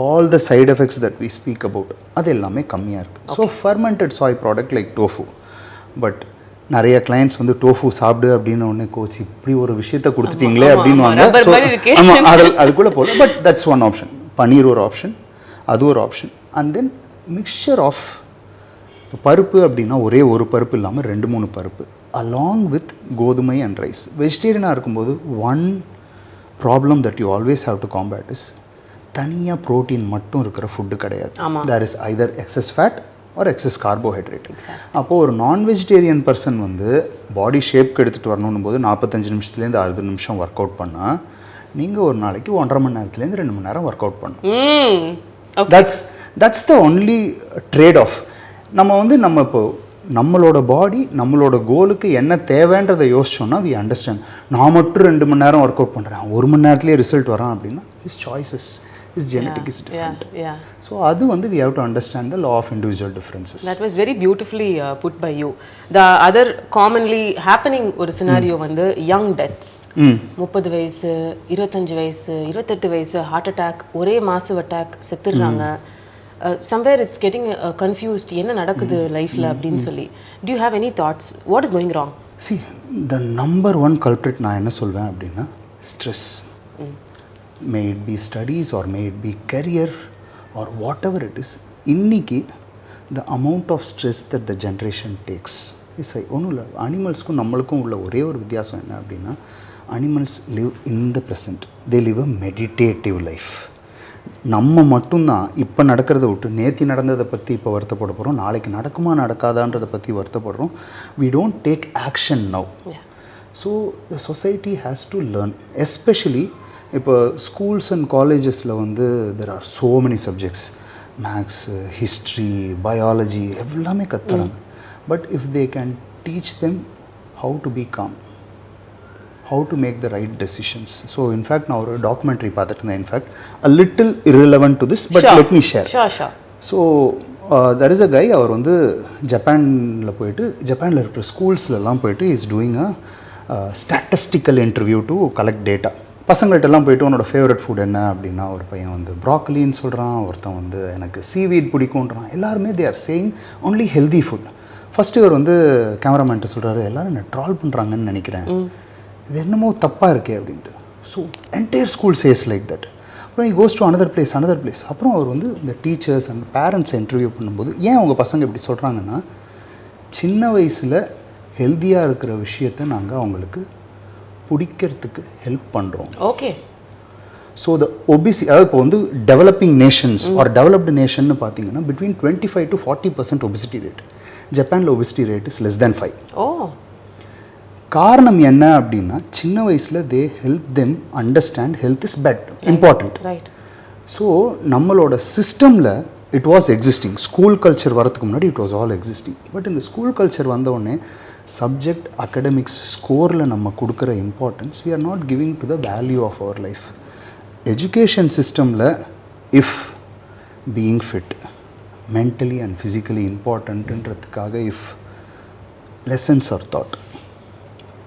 All the side effects that we speak about அது எல்லாமே கம்மியாக இருக்குது. So fermented Sai product like tofu. But நிறைய கிளைண்ட்ஸ் வந்து டோஃபு சாப்பிடு அப்படின்னு ஒன்று கோச் இப்படி ஒரு விஷயத்தை கொடுத்துட்டீங்களே அப்படின்வாங்க. ஆமாம், அதுக்குள்ளே போகல. But that's one option. Paneer ஒரு ஆப்ஷன், அது ஒரு option. And then mixture of பருப்பு அப்படின்னா ஒரே ஒரு பருப்பு இல்லாமல் 2-3 பருப்பு அலாங் வித் கோதுமை அண்ட் ரைஸ். வெஜிடேரியனாக இருக்கும்போது one problem that you always have to combat is தனியாக ப்ரோட்டீன் மட்டும் இருக்கிற ஃபுட்டு கிடையாது. There is either excess fat or excess carbohydrate. அப்போது ஒரு நான் வெஜிடேரியன் பர்சன் வந்து பாடி ஷேப்க்கு எடுத்துகிட்டு வரணும் போது 45 நிமிஷத்துலேருந்து 60 நிமிஷம் ஒர்க் அவுட் பண்ணால் நீங்கள் ஒரு நாளைக்கு 1.5 மணி நேரத்துலேருந்து 2 மணி நேரம் ஒர்க் அவுட் பண்ணணும். That's the only trade off. நம்ம இப்போ நம்மளோட பாடி நம்மளோட கோலுக்கு என்ன தேவைன்றதை யோசிச்சோன்னா வி அண்டர்ஸ்டாண்ட். நான் மட்டும் 2 மணி நேரம் ஒர்க் அவுட் பண்ணுறேன், 1 மணி நேரத்துலேயே ரிசல்ட் வரான் அப்படின்னா his choices, his genetic is different. So அது வந்து we have to understand the law of individual differences. That was very beautifully put by you. The other commonly happening ஒரு scenario வந்து young deaths. 30 வயசு, 25 வயசு, 28 வயசு heart attack, ஒரே massive attack, செத்துடுறாங்க. Somewhere it's getting confused, என்ன நடக்குது லைஃப்ல அப்படின்னு சொல்லி. Do you have any thoughts? What is going wrong? See, the number one culprit நான் என்ன சொல்வேன் அப்படின்னா stress. May it be studies or may it be career or whatever it is. இன்னைக்கு the amount of stress that the generation takes is ஒன்றும் இல்லை. அனிமல்ஸ்க்கும் நம்மளுக்கும் உள்ள ஒரே ஒரு வித்தியாசம் என்ன அப்படின்னா, animals live in the present. They live a meditative life. நம்ம மட்டும்தான் இப்போ நடக்கிறத விட்டு நேற்று நடந்ததை பற்றி இப்போ வருத்தப்பட போகிறோம், நாளைக்கு நடக்குமா நடக்காதான்றதை பற்றி வருத்தப்படுறோம். We don't take action now. So the society has to learn, especially இப்போ ஸ்கூல்ஸ் அண்ட் காலேஜஸில் வந்து there are so many subjects, maths, history, biology எல்லாமே கற்றுறாங்க. But if they can teach them how to be calm, how to make the right decisions. So in fact now a documentary பார்த்துட்டு in fact a little irrelevant to this, but let me share. Sure. So there is a guy, அவர் வந்து ஜப்பானில் போயிட்டு, ஜப்பானில் இருக்கிற ஸ்கூல்ஸ்லாம் போயிட்டு is doing a statistical interview to collect data. பசங்கள்கிட்டலாம் போயிட்டு உன்னோட ஃபேவரட் ஃபுட் என்ன அப்படின்னா, ஒரு பையன் வந்து ப்ராக்கலின்னு சொல்கிறான், ஒருத்தன் வந்து எனக்கு சீவீட் பிடிக்கும்ன்றான். எல்லாருமே they are saying only healthy food. First இவர் வந்து கேமராமேன்ட்டு சொல்கிறாரு, எல்லோரும் என்ன ட்ரால் பண்ணுறாங்கன்னு நினைக்கிறேன், இது என்னமோ தப்பாக இருக்கே அப்படின்ட்டு. So entire school says like that. அப்புறம் he goes to another place. அப்புறம் அவர் வந்து இந்த டீச்சர்ஸ் அண்ட் பேரண்ட்ஸை இன்டர்வியூ பண்ணும்போது, ஏன் உங்கள் பசங்க இப்படி சொல்கிறாங்கன்னா, சின்ன வயசில் ஹெல்த்தியாக இருக்கிற விஷயத்தை நாங்கள் அவங்களுக்கு பிடிக்கிறதுக்கு ஹெல்ப் பண்ணுறோம். ஓகே. ஸோ த ஒபிசி, அதாவது இப்போ வந்து டெவலப்பிங் நேஷன்ஸ் ஆர் டெவலப்டு நேஷன்னு பார்த்தீங்கன்னா பிட்வீன் 25 to 40% ஒபிசிட்டி ரேட். ஜப்பானில் obesity rate is less than 5. காரணம் என்ன அப்படின்னா, சின்ன வயசில் they help them understand health is important. So நம்மளோட சிஸ்டமில் it was existing. School culture வரதுக்கு முன்னாடி it was all existing. But இந்த ஸ்கூல் கல்ச்சர் வந்தவுடனே சப்ஜெக்ட் அகடமிக்ஸ் ஸ்கோரில் நம்ம கொடுக்குற importance we are not giving to the value of our life. Education சிஸ்டமில் if being fit mentally and physically இம்பார்ட்டன்ட்டுன்றதுக்காக if lessons are taught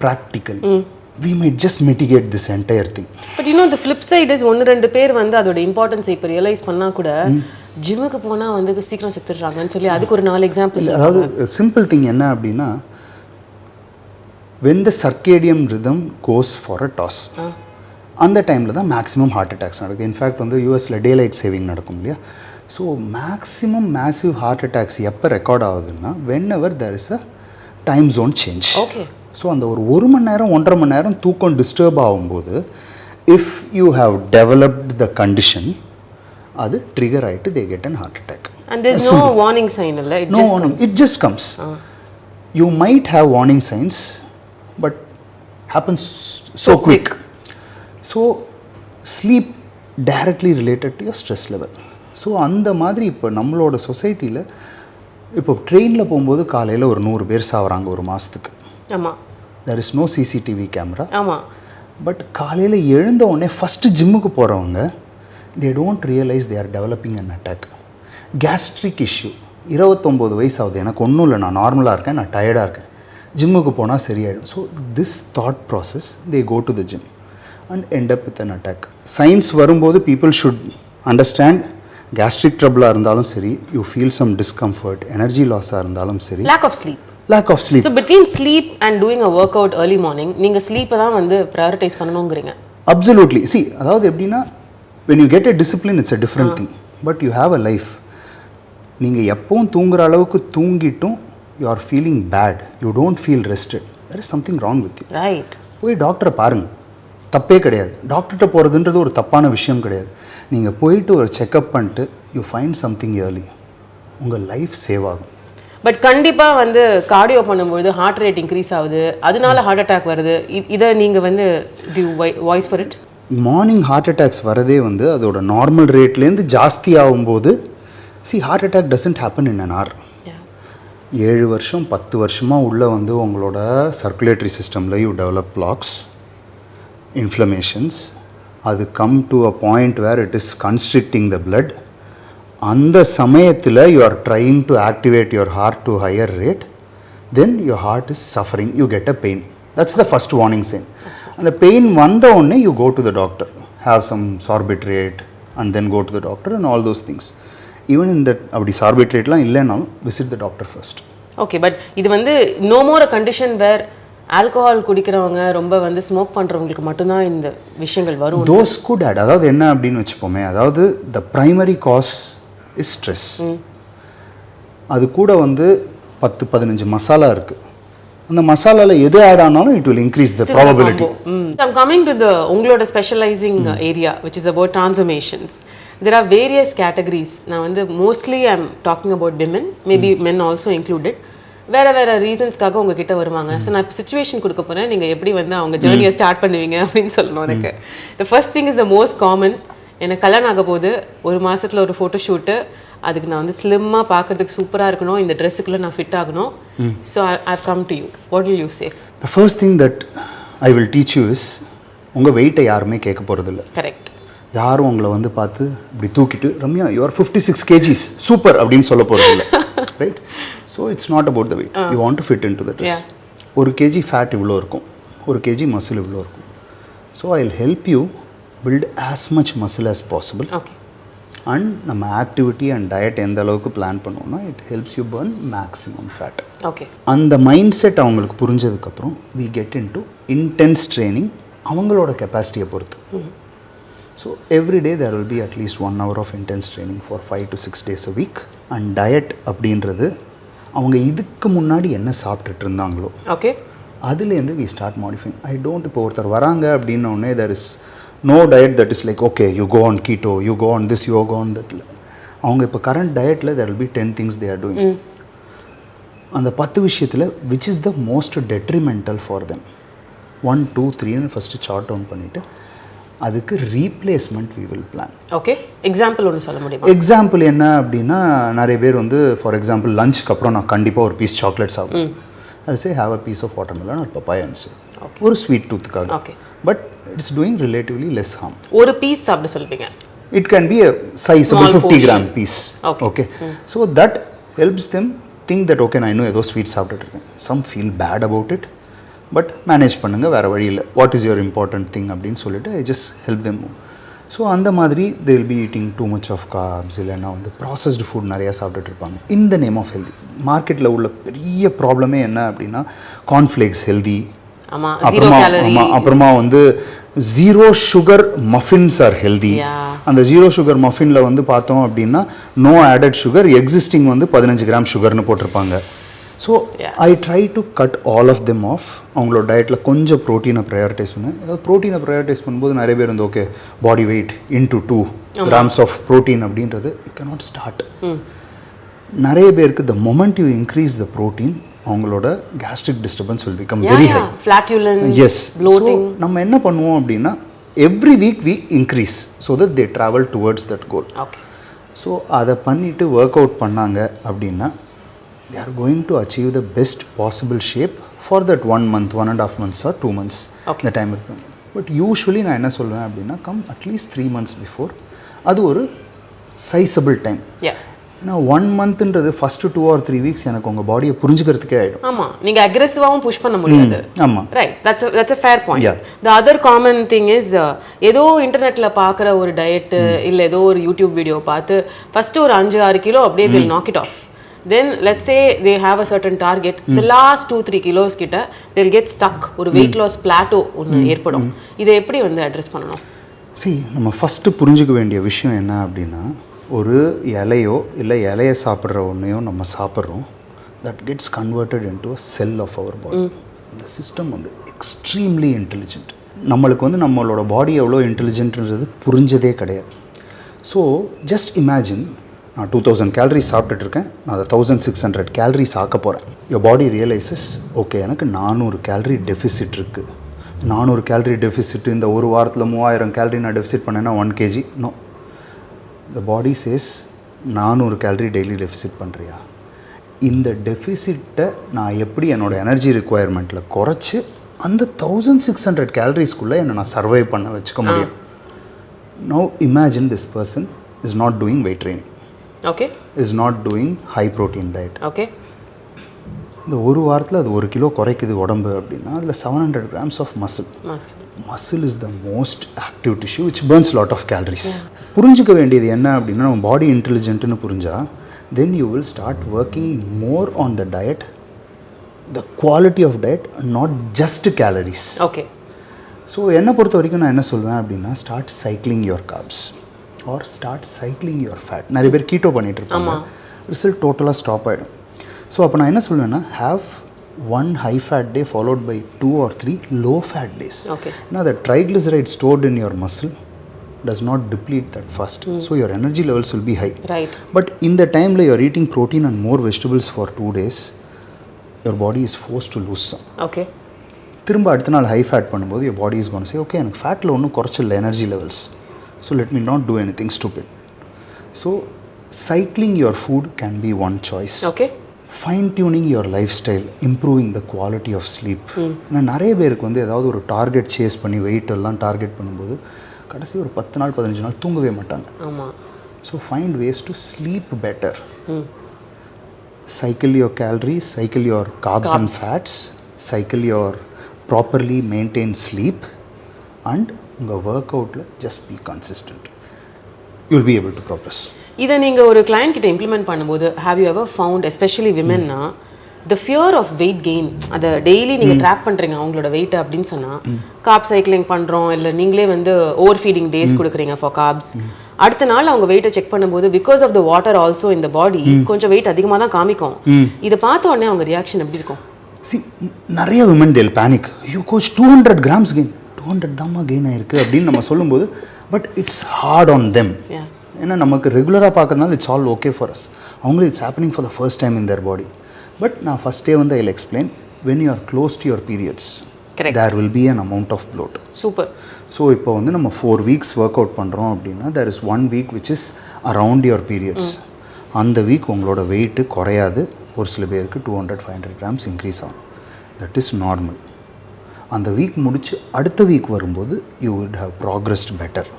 practically, we might just mitigate this entire thing. But you know the flip side is ஒன்று ரெண்டு பேர் வந்து அதோட importance இப்போ realise பண்ணால் கூட ஜிம்முக்கு போனால் வந்து சீக்கிரம் செத்துடுறாங்கன்னு சொல்லி அதுக்கு ஒரு 4 எக்ஸாம்பிள். அதாவது சிம்பிள் திங் என்ன அப்படின்னா, when the circadian rhythm goes for a toss, அந்த டைமில் தான் மேக்ஸிமம் ஹார்ட் அட்டாக்ஸ் நடக்குது. இன்ஃபேக்ட் வந்து யூஎஸில் டே லைட் சேவிங் நடக்கும் இல்லையா. So maximum massive heart attacks எப்போ ரெக்கார்ட் ஆகுதுன்னா, whenever there is a time zone change. Okay. So அந்த ஒரு 1 மணி நேரம் 1.5 மணி நேரம் தூக்கம் டிஸ்டர்ப் ஆகும்போது, if you have developed the condition, அது ட்ரிகர் ஆகிட்டு they get an heart attack. And there is no warning sign, இல்லை? No warning, it just comes. You might have warning signs, but happens so quick. So sleep directly related to your stress level. So அந்த மாதிரி இப்போ நம்மளோட சொசைட்டியில் இப்போ ட்ரெயினில் போகும்போது காலையில் ஒரு 100 பேர் சாவறாங்க ஒரு மாதத்துக்கு. ஆமாம். there is no CCTV camera. ஆமாம். பட் காலையில் எழுந்த உடனே ஃபஸ்ட்டு ஜிம்முக்கு போகிறவங்க they don't realize they are developing an attack. Gastric issue, 29 வயசு ஆகுது, எனக்கு ஒன்றும் இல்லை, நான் நார்மலாக இருக்கேன், நான் டயர்டாக இருக்கேன், ஜிம்முக்கு போனால் சரியாயிடும். So this thought process they go to the gym and end up with an attack. Science வரும்போது பீப்புள் ஷுட் அண்டர்ஸ்டாண்ட், கேஸ்ட்ரிக் ட்ரபிளாக இருந்தாலும் சரி, you feel some discomfort, energy லாஸாக இருந்தாலும் சரி, lack of sleep. So between sleep and doing a workout early morning, நீங்க ஸ்லீப்பை தான் வந்து prioritize பண்ணணும்ங்கறீங்க. Absolutely. See, அதாவது எப்படின்னா, when you get a discipline it's a different thing, but you have a life. நீங்க எப்பவும் தூங்குற அளவுக்கு தூங்கிட்டும் you are feeling bad, you don't feel rested, there is something wrong with you. Right. போய் டாக்டரை பாருங்க, தப்பே கிடையாது. டாக்டர்கிட்ட போகிறதுன்றது ஒரு தப்பான விஷயம் கிடையாது. நீங்கள் போயிட்டு ஒரு செக்அப் பண்ணிட்டு யூ ஃபைண்ட் சம்திங் இயர்லி, உங்கள் லைஃப் சேவ் ஆகும். பட் கண்டிப்பாக வந்து கார்டியோ பண்ணும்போது ஹார்ட் ரேட் இன்க்ரீஸ் ஆகுது, அதனால ஹார்ட் அட்டாக் வருது. இதை நீங்கள் வந்து voice for it. Morning heart attacks வரதே வந்து அதோட நார்மல் ரேட்லேருந்து ஜாஸ்தி ஆகும்போது, heart attack doesn't happen in an hour. 7 வருஷம் 10 வருஷமாக உள்ள வந்து உங்களோட சர்க்குலேட்டரி சிஸ்டமில் யூ டெவலப் பிளாக்ஸ், இன்ஃப்ளமேஷன்ஸ், அது come to a point where it is constricting the blood. அந்த சமயத்தில் you are trying to activate your heart to higher rate, then your heart is suffering, you get a pain. That's the first warning sign. அந்த pain வந்த உடனே you go to the doctor, have some sorbitrate and then go to the doctor and all those things. Even இந்த அப்படி சார்பிட்ரேட்லாம் இல்லைனாலும் visit the doctor first. Okay. But இது வந்து no more a condition where alcohol குடிக்கிறவங்க, ரொம்ப வந்து smoke பண்ணுறவங்களுக்கு மட்டும்தான் இந்த விஷயங்கள் வரும். Those good old. அதாவது என்ன அப்படின்னு வச்சுப்போமே, அதாவது the primary cause is stress. அது கூட வந்து 10-15 மசாலா இருக்குது. அந்த மசாலாவில் எது ஆட் ஆனாலும் it will increase the probability. I'm coming to the உங்களோட specialising area which is about transformations. There are various categories. நான் வந்து mostly I'm talking about women, maybe men also included. வேறு ரீசன்ஸ்க்காக உங்ககிட்ட வருவாங்க. ஸோ நான் இப்போ சிச்சுவேஷன் கொடுக்க போகிறேன், நீங்கள் எப்படி வந்து அவங்க ஜேர்னியை ஸ்டார்ட் பண்ணுவீங்க அப்படின்னு சொல்லணும் எனக்கு. The first thing is the most common, எனக்கு கல்யாணம் ஆக போது ஒரு மாசத்துல ஒரு ஃபோட்டோ ஷூட்டு, அதுக்கு நான் வந்து ஸ்லிம்மாக பார்க்கறதுக்கு சூப்பராக இருக்கணும், இந்த ட்ரெஸ்ஸுக்குள்ளே நான் ஃபிட் ஆகணும். So I come to you. What will you say? The first thing that I will teach you is, உங்கள் வெயிட்டை யாருமே கேட்க போகிறதில்ல. கரெக்ட். யாரும் உங்களை வந்து பார்த்து இப்படி தூக்கிட்டு ரம்யா யூஆர் 56 kgs சூப்பர் அப்படின்னு சொல்ல போகிறதில்ல. Right? So it's not about the weight. You want to fit into the dress. ஒரு கேஜி ஃபேட் இவ்வளோ இருக்கும், ஒரு கேஜி மசில் இவ்வளோ இருக்கும். So I will help you build as much muscle as possible. Okay. And நம்ம activity and diet எந்த அளவுக்கு plan பண்ணுவோம்னா it helps you burn maximum fat. Okay. அந்த மைண்ட் செட் அவங்களுக்கு புரிஞ்சதுக்கப்புறம் we get into intense training அவங்களோட கெப்பாசிட்டியை பொறுத்து. So every day there will be at least 1 hour of intense training for 5 to 6 days a week. And diet அப்படின்றது அவங்க இதுக்கு முன்னாடி என்ன சாப்பிட்டுட்டு இருந்தாங்களோ ஓகே அதுலேருந்து we start modifying. I don't இப்போ ஒருத்தர் வராங்க அப்படின்னோடனே there is no diet that is like okay you go on keto, you go on this, you go on that. அவங்க இப்போ கரண்ட் டயட்டில் there will be 10 things they are doing. அந்த 10 விஷயத்தில் which is the most detrimental for them 1 2 3ன்னு first chart down பண்ணிவிட்டு அதுக்கு replacement we will plan. Okay. Example ஒன்று சொல்ல முடியுமா? எக்ஸாம்பிள் என்ன அப்படின்னா, நிறைய பேர் வந்து ஃபார் எக்ஸாம்பிள் லஞ்சுக்கு அப்புறம் நான் கண்டிப்பாக ஒரு பீஸ் சாக்லேட் சாப்பிடுவேன். அது say have a piece of watermelon ஒரு பப்பாயன்ஸ் ஒரு ஸ்வீட் டூத்துக்காக. Okay. But it's doing relatively less harm. ஒரு பீஸ் சாப்பிட சொல்லுவீங்க. It can be a sizable 50-gram piece. Okay. So that helps them think that okay, I know ஏதோ sweet சாப்பிட்டுட்டு இருக்கேன். Some feel bad about it. But manage பண்ணுங்க, வேறு வழி இல்லை. What is your important thing அப்படின்னு சொல்லிட்டு I just help them. So அந்த மாதிரி they will be eating too much of carbs, இல்லைன்னா வந்து ப்ராசஸ்டு ஃபுட் நிறையா சாப்பிட்டுட்டு இருப்பாங்க. இந்த நேம் ஆஃப் ஹெல்தி மார்க்கெட்டில் உள்ள பெரிய ப்ராப்ளமே என்ன அப்படின்னா, கார்ன்ஃப்ளேக்ஸ் ஹெல்தி, அப்புறமா வந்து zero sugar muffins are healthy. அந்த ஜீரோ சுகர் மஃபினில் வந்து பார்த்தோம் அப்படின்னா நோ ஆடட் சுகர், எக்ஸிஸ்டிங் வந்து 15 கிராம் சுகர்னு போட்டிருப்பாங்க. So I try to cut all of them off. அவங்களோட டயட்டில் கொஞ்சம் ப்ரோட்டீனை ப்ரையாரிட்டைஸ் பண்ணுவேன். ஏதாவது ப்ரோட்டீனை ப்ரையாரிட்டைஸ் பண்ணும்போது நிறைய பேர் வந்து okay body weight into 2 grams of protein அப்படின்றது யூ கேனாட் ஸ்டார்ட். நிறைய பேருக்கு the moment you increase the protein அவங்களோட gastric disturbance will become very high. Yes. So நம்ம என்ன பண்ணுவோம் அப்படின்னா every week we increase so that they travel towards that goal. So அதை பண்ணிவிட்டு ஒர்க் அவுட் பண்ணாங்க அப்படின்னா they are going to achieve the best possible shape for that 1 month, 1.5 months or 2 months. The time will come. But usually நான் என்ன சொல்லுவேன் அப்படின்னா come at least 3 months before. அது ஒரு sizable time. ஏன்னா 1 monthன்றது ஃபர்ஸ்ட் 2 or 3 weeks எனக்கு உங்கள் பாடியை புரிஞ்சுக்கிறதுக்கே ஆகிடும். ஆமாம், நீங்கள் அக்ரெசிவாகவும் புஷ் பண்ண முடியாது. ஆமாம், right. That's a fair point. The other common thing is ஏதோ இன்டர்நெட்டில் பார்க்குற ஒரு டயட்டு இல்லை ஏதோ ஒரு யூடியூப் வீடியோ பார்த்து ஃபஸ்ட்டு ஒரு 5-6 கிலோ அப்படியே they'll knock it off. Then let's say they have a certain target, the last 2-3 kilos கிட்ட they'll get stuck. ஒரு weight loss plateau ஒன்று ஏற்படும். இதை எப்படி வந்து அட்ரஸ் பண்ணணும்? நம்ம ஃபஸ்ட்டு புரிஞ்சுக்க வேண்டிய விஷயம் என்ன அப்படின்னா, ஒரு இலையோ இல்லை இலையை சாப்பிட்ற ஒன்றையோ நம்ம சாப்பிட்றோம், that gets converted into a cell of our body. இந்த சிஸ்டம் வந்து எக்ஸ்ட்ரீம்லி இன்டெலிஜென்ட். நம்மளுக்கு வந்து நம்மளோட பாடி எவ்வளோ இன்டெலிஜென்ட்ன்றது புரிஞ்சதே கிடையாது. ஸோ ஜஸ்ட் இமேஜின், நான் 2000 calories சாப்பிட்டுட்டு இருக்கேன், நான் அதை 1600 calories ஆக்க போகிறேன். யோர் பாடி ரியலைசஸ் ஓகே எனக்கு 400 calorie டெஃபிசிட் இருக்குது. 400 calorie டெஃபிசிட் இந்த ஒரு வாரத்தில் 3000 calorie நான் டெஃபிசிட் பண்ணேன்னா 1 kg. நோ, த பாடி சேஸ் 400 calorie டெய்லி டெஃபிசிட் பண்ணுறியா, இந்த டெஃபிசிட்டை நான் எப்படி என்னோடய எனர்ஜி ரிக்குவயர்மெண்ட்டில் குறைச்சி அந்த 1600 calories-குள்ளே என்னை நான் சர்வைவ் பண்ண வச்சுக்க முடியும். Now imagine this person is not doing weight training. Okay. is not doing high protein diet. Okay. இந்த ஒரு வாரத்தில் அது 1 கிலோ குறைக்குது உடம்பு அப்படின்னா அதில் 700 grams of muscle. Muscle is the most active tissue which burns lot of calories. புரிஞ்சுக்க வேண்டியது என்ன அப்படின்னா, நம்ம பாடி இன்டெலிஜென்ட்னு புரிஞ்சா then you will start working more on the diet, the quality of diet, not just calories. Okay. So என்னை பொறுத்த வரைக்கும் நான் என்ன சொல்லுவேன் அப்படின்னா, start cycling your carbs or start cycling your fat. நிறைய பேர் கீட்டோ பண்ணிகிட்டு இருப்பாங்க, ரிசல்ட் டோட்டலாக ஸ்டாப் ஆகிடும். ஸோ அப்போ நான் என்ன சொல்லுவேன்னா, have 1 high fat day followed by 2 or 3 low fat days. ஏன்னா the triglyceride stored in your muscle does not deplete that fast. So your energy levels will be high. Right. But in the time you are eating protein and more vegetables for 2 days, your body is forced to lose some. Okay. திரும்ப அடுத்த நாள் high fat பண்ணும்போது your body is going to say okay எனக்கு ஃபேட்டில் ஒன்றும் குறைச்சில்ல energy levels. So let me not do anything stupid. So cycling your food can be one choice. Okay. Fine tuning your lifestyle, improving the quality of sleep. ஏன்னா நிறைய பேருக்கு வந்து ஏதாவது ஒரு டார்கெட் சேஸ் பண்ணி வெயிட் எல்லாம் டார்கெட் பண்ணும்போது கடைசி ஒரு 10 நாள் 15 நாள் தூங்கவே மாட்டாங்க. ஆமாம். So find ways to sleep better. Cycle your calories, cycle your carbs and fats, cycle your properly maintained sleep, and உங்கள் ஒர்க் அவுட்டில் just be consistent. You'll be able to progress. இதை நீங்கள் ஒரு கிளைண்ட் கிட்ட இம்ப்ளிமெண்ட் பண்ணும்போது have you ever found, especially womenனா, the fear of weight gain, அதை daily நீங்கள் track பண்ணுறீங்க அவங்களோட வெயிட்டை அப்படின்னு சொன்னால், கார்ப் சைக்கிளிங் பண்ணுறோம் இல்லை நீங்களே வந்து ஓவர் ஃபீடிங் டேஸ் கொடுக்குறீங்க ஃபார் கார்ப்ஸ், அடுத்த நாள் அவங்க வெயிட்டை செக் பண்ணும்போது because of the water also இந்த பாடி கொஞ்சம் வெயிட் அதிகமாக தான் காமிக்கும். இதை பார்த்த உடனே அவங்க ரியாக்ஷன் எப்படி இருக்கும்? நிறைய விமன் தேல் பேனிக், ஐயோ கோச் 200 grams கெயின், 200 தாம்மா கெயின் ஆயிருக்கு அப்படின்னு நம்ம சொல்லும்போது, but it's hard on them. ஏன்னா நமக்கு ரெகுலராக பார்க்கறதுனால it's all okay for us. அவங்களுக்கு it's happening for the first time in their body. But நான் ஃபஸ்ட்டே வந்து I explain, when you are close to your periods there will be an amount of bloat. Super. So இப்போ வந்து நம்ம 4 weeks work out பண்ணுறோம் அப்படின்னா there is 1 week which is around your periods. அந்த week உங்களோட வெயிட்டு குறையாது. ஒரு சில பேருக்கு 200-500 grams இன்க்ரீஸ் ஆகும். That is normal. அந்த வீக் முடித்து அடுத்த வீக் வரும்போது you would have progressed better.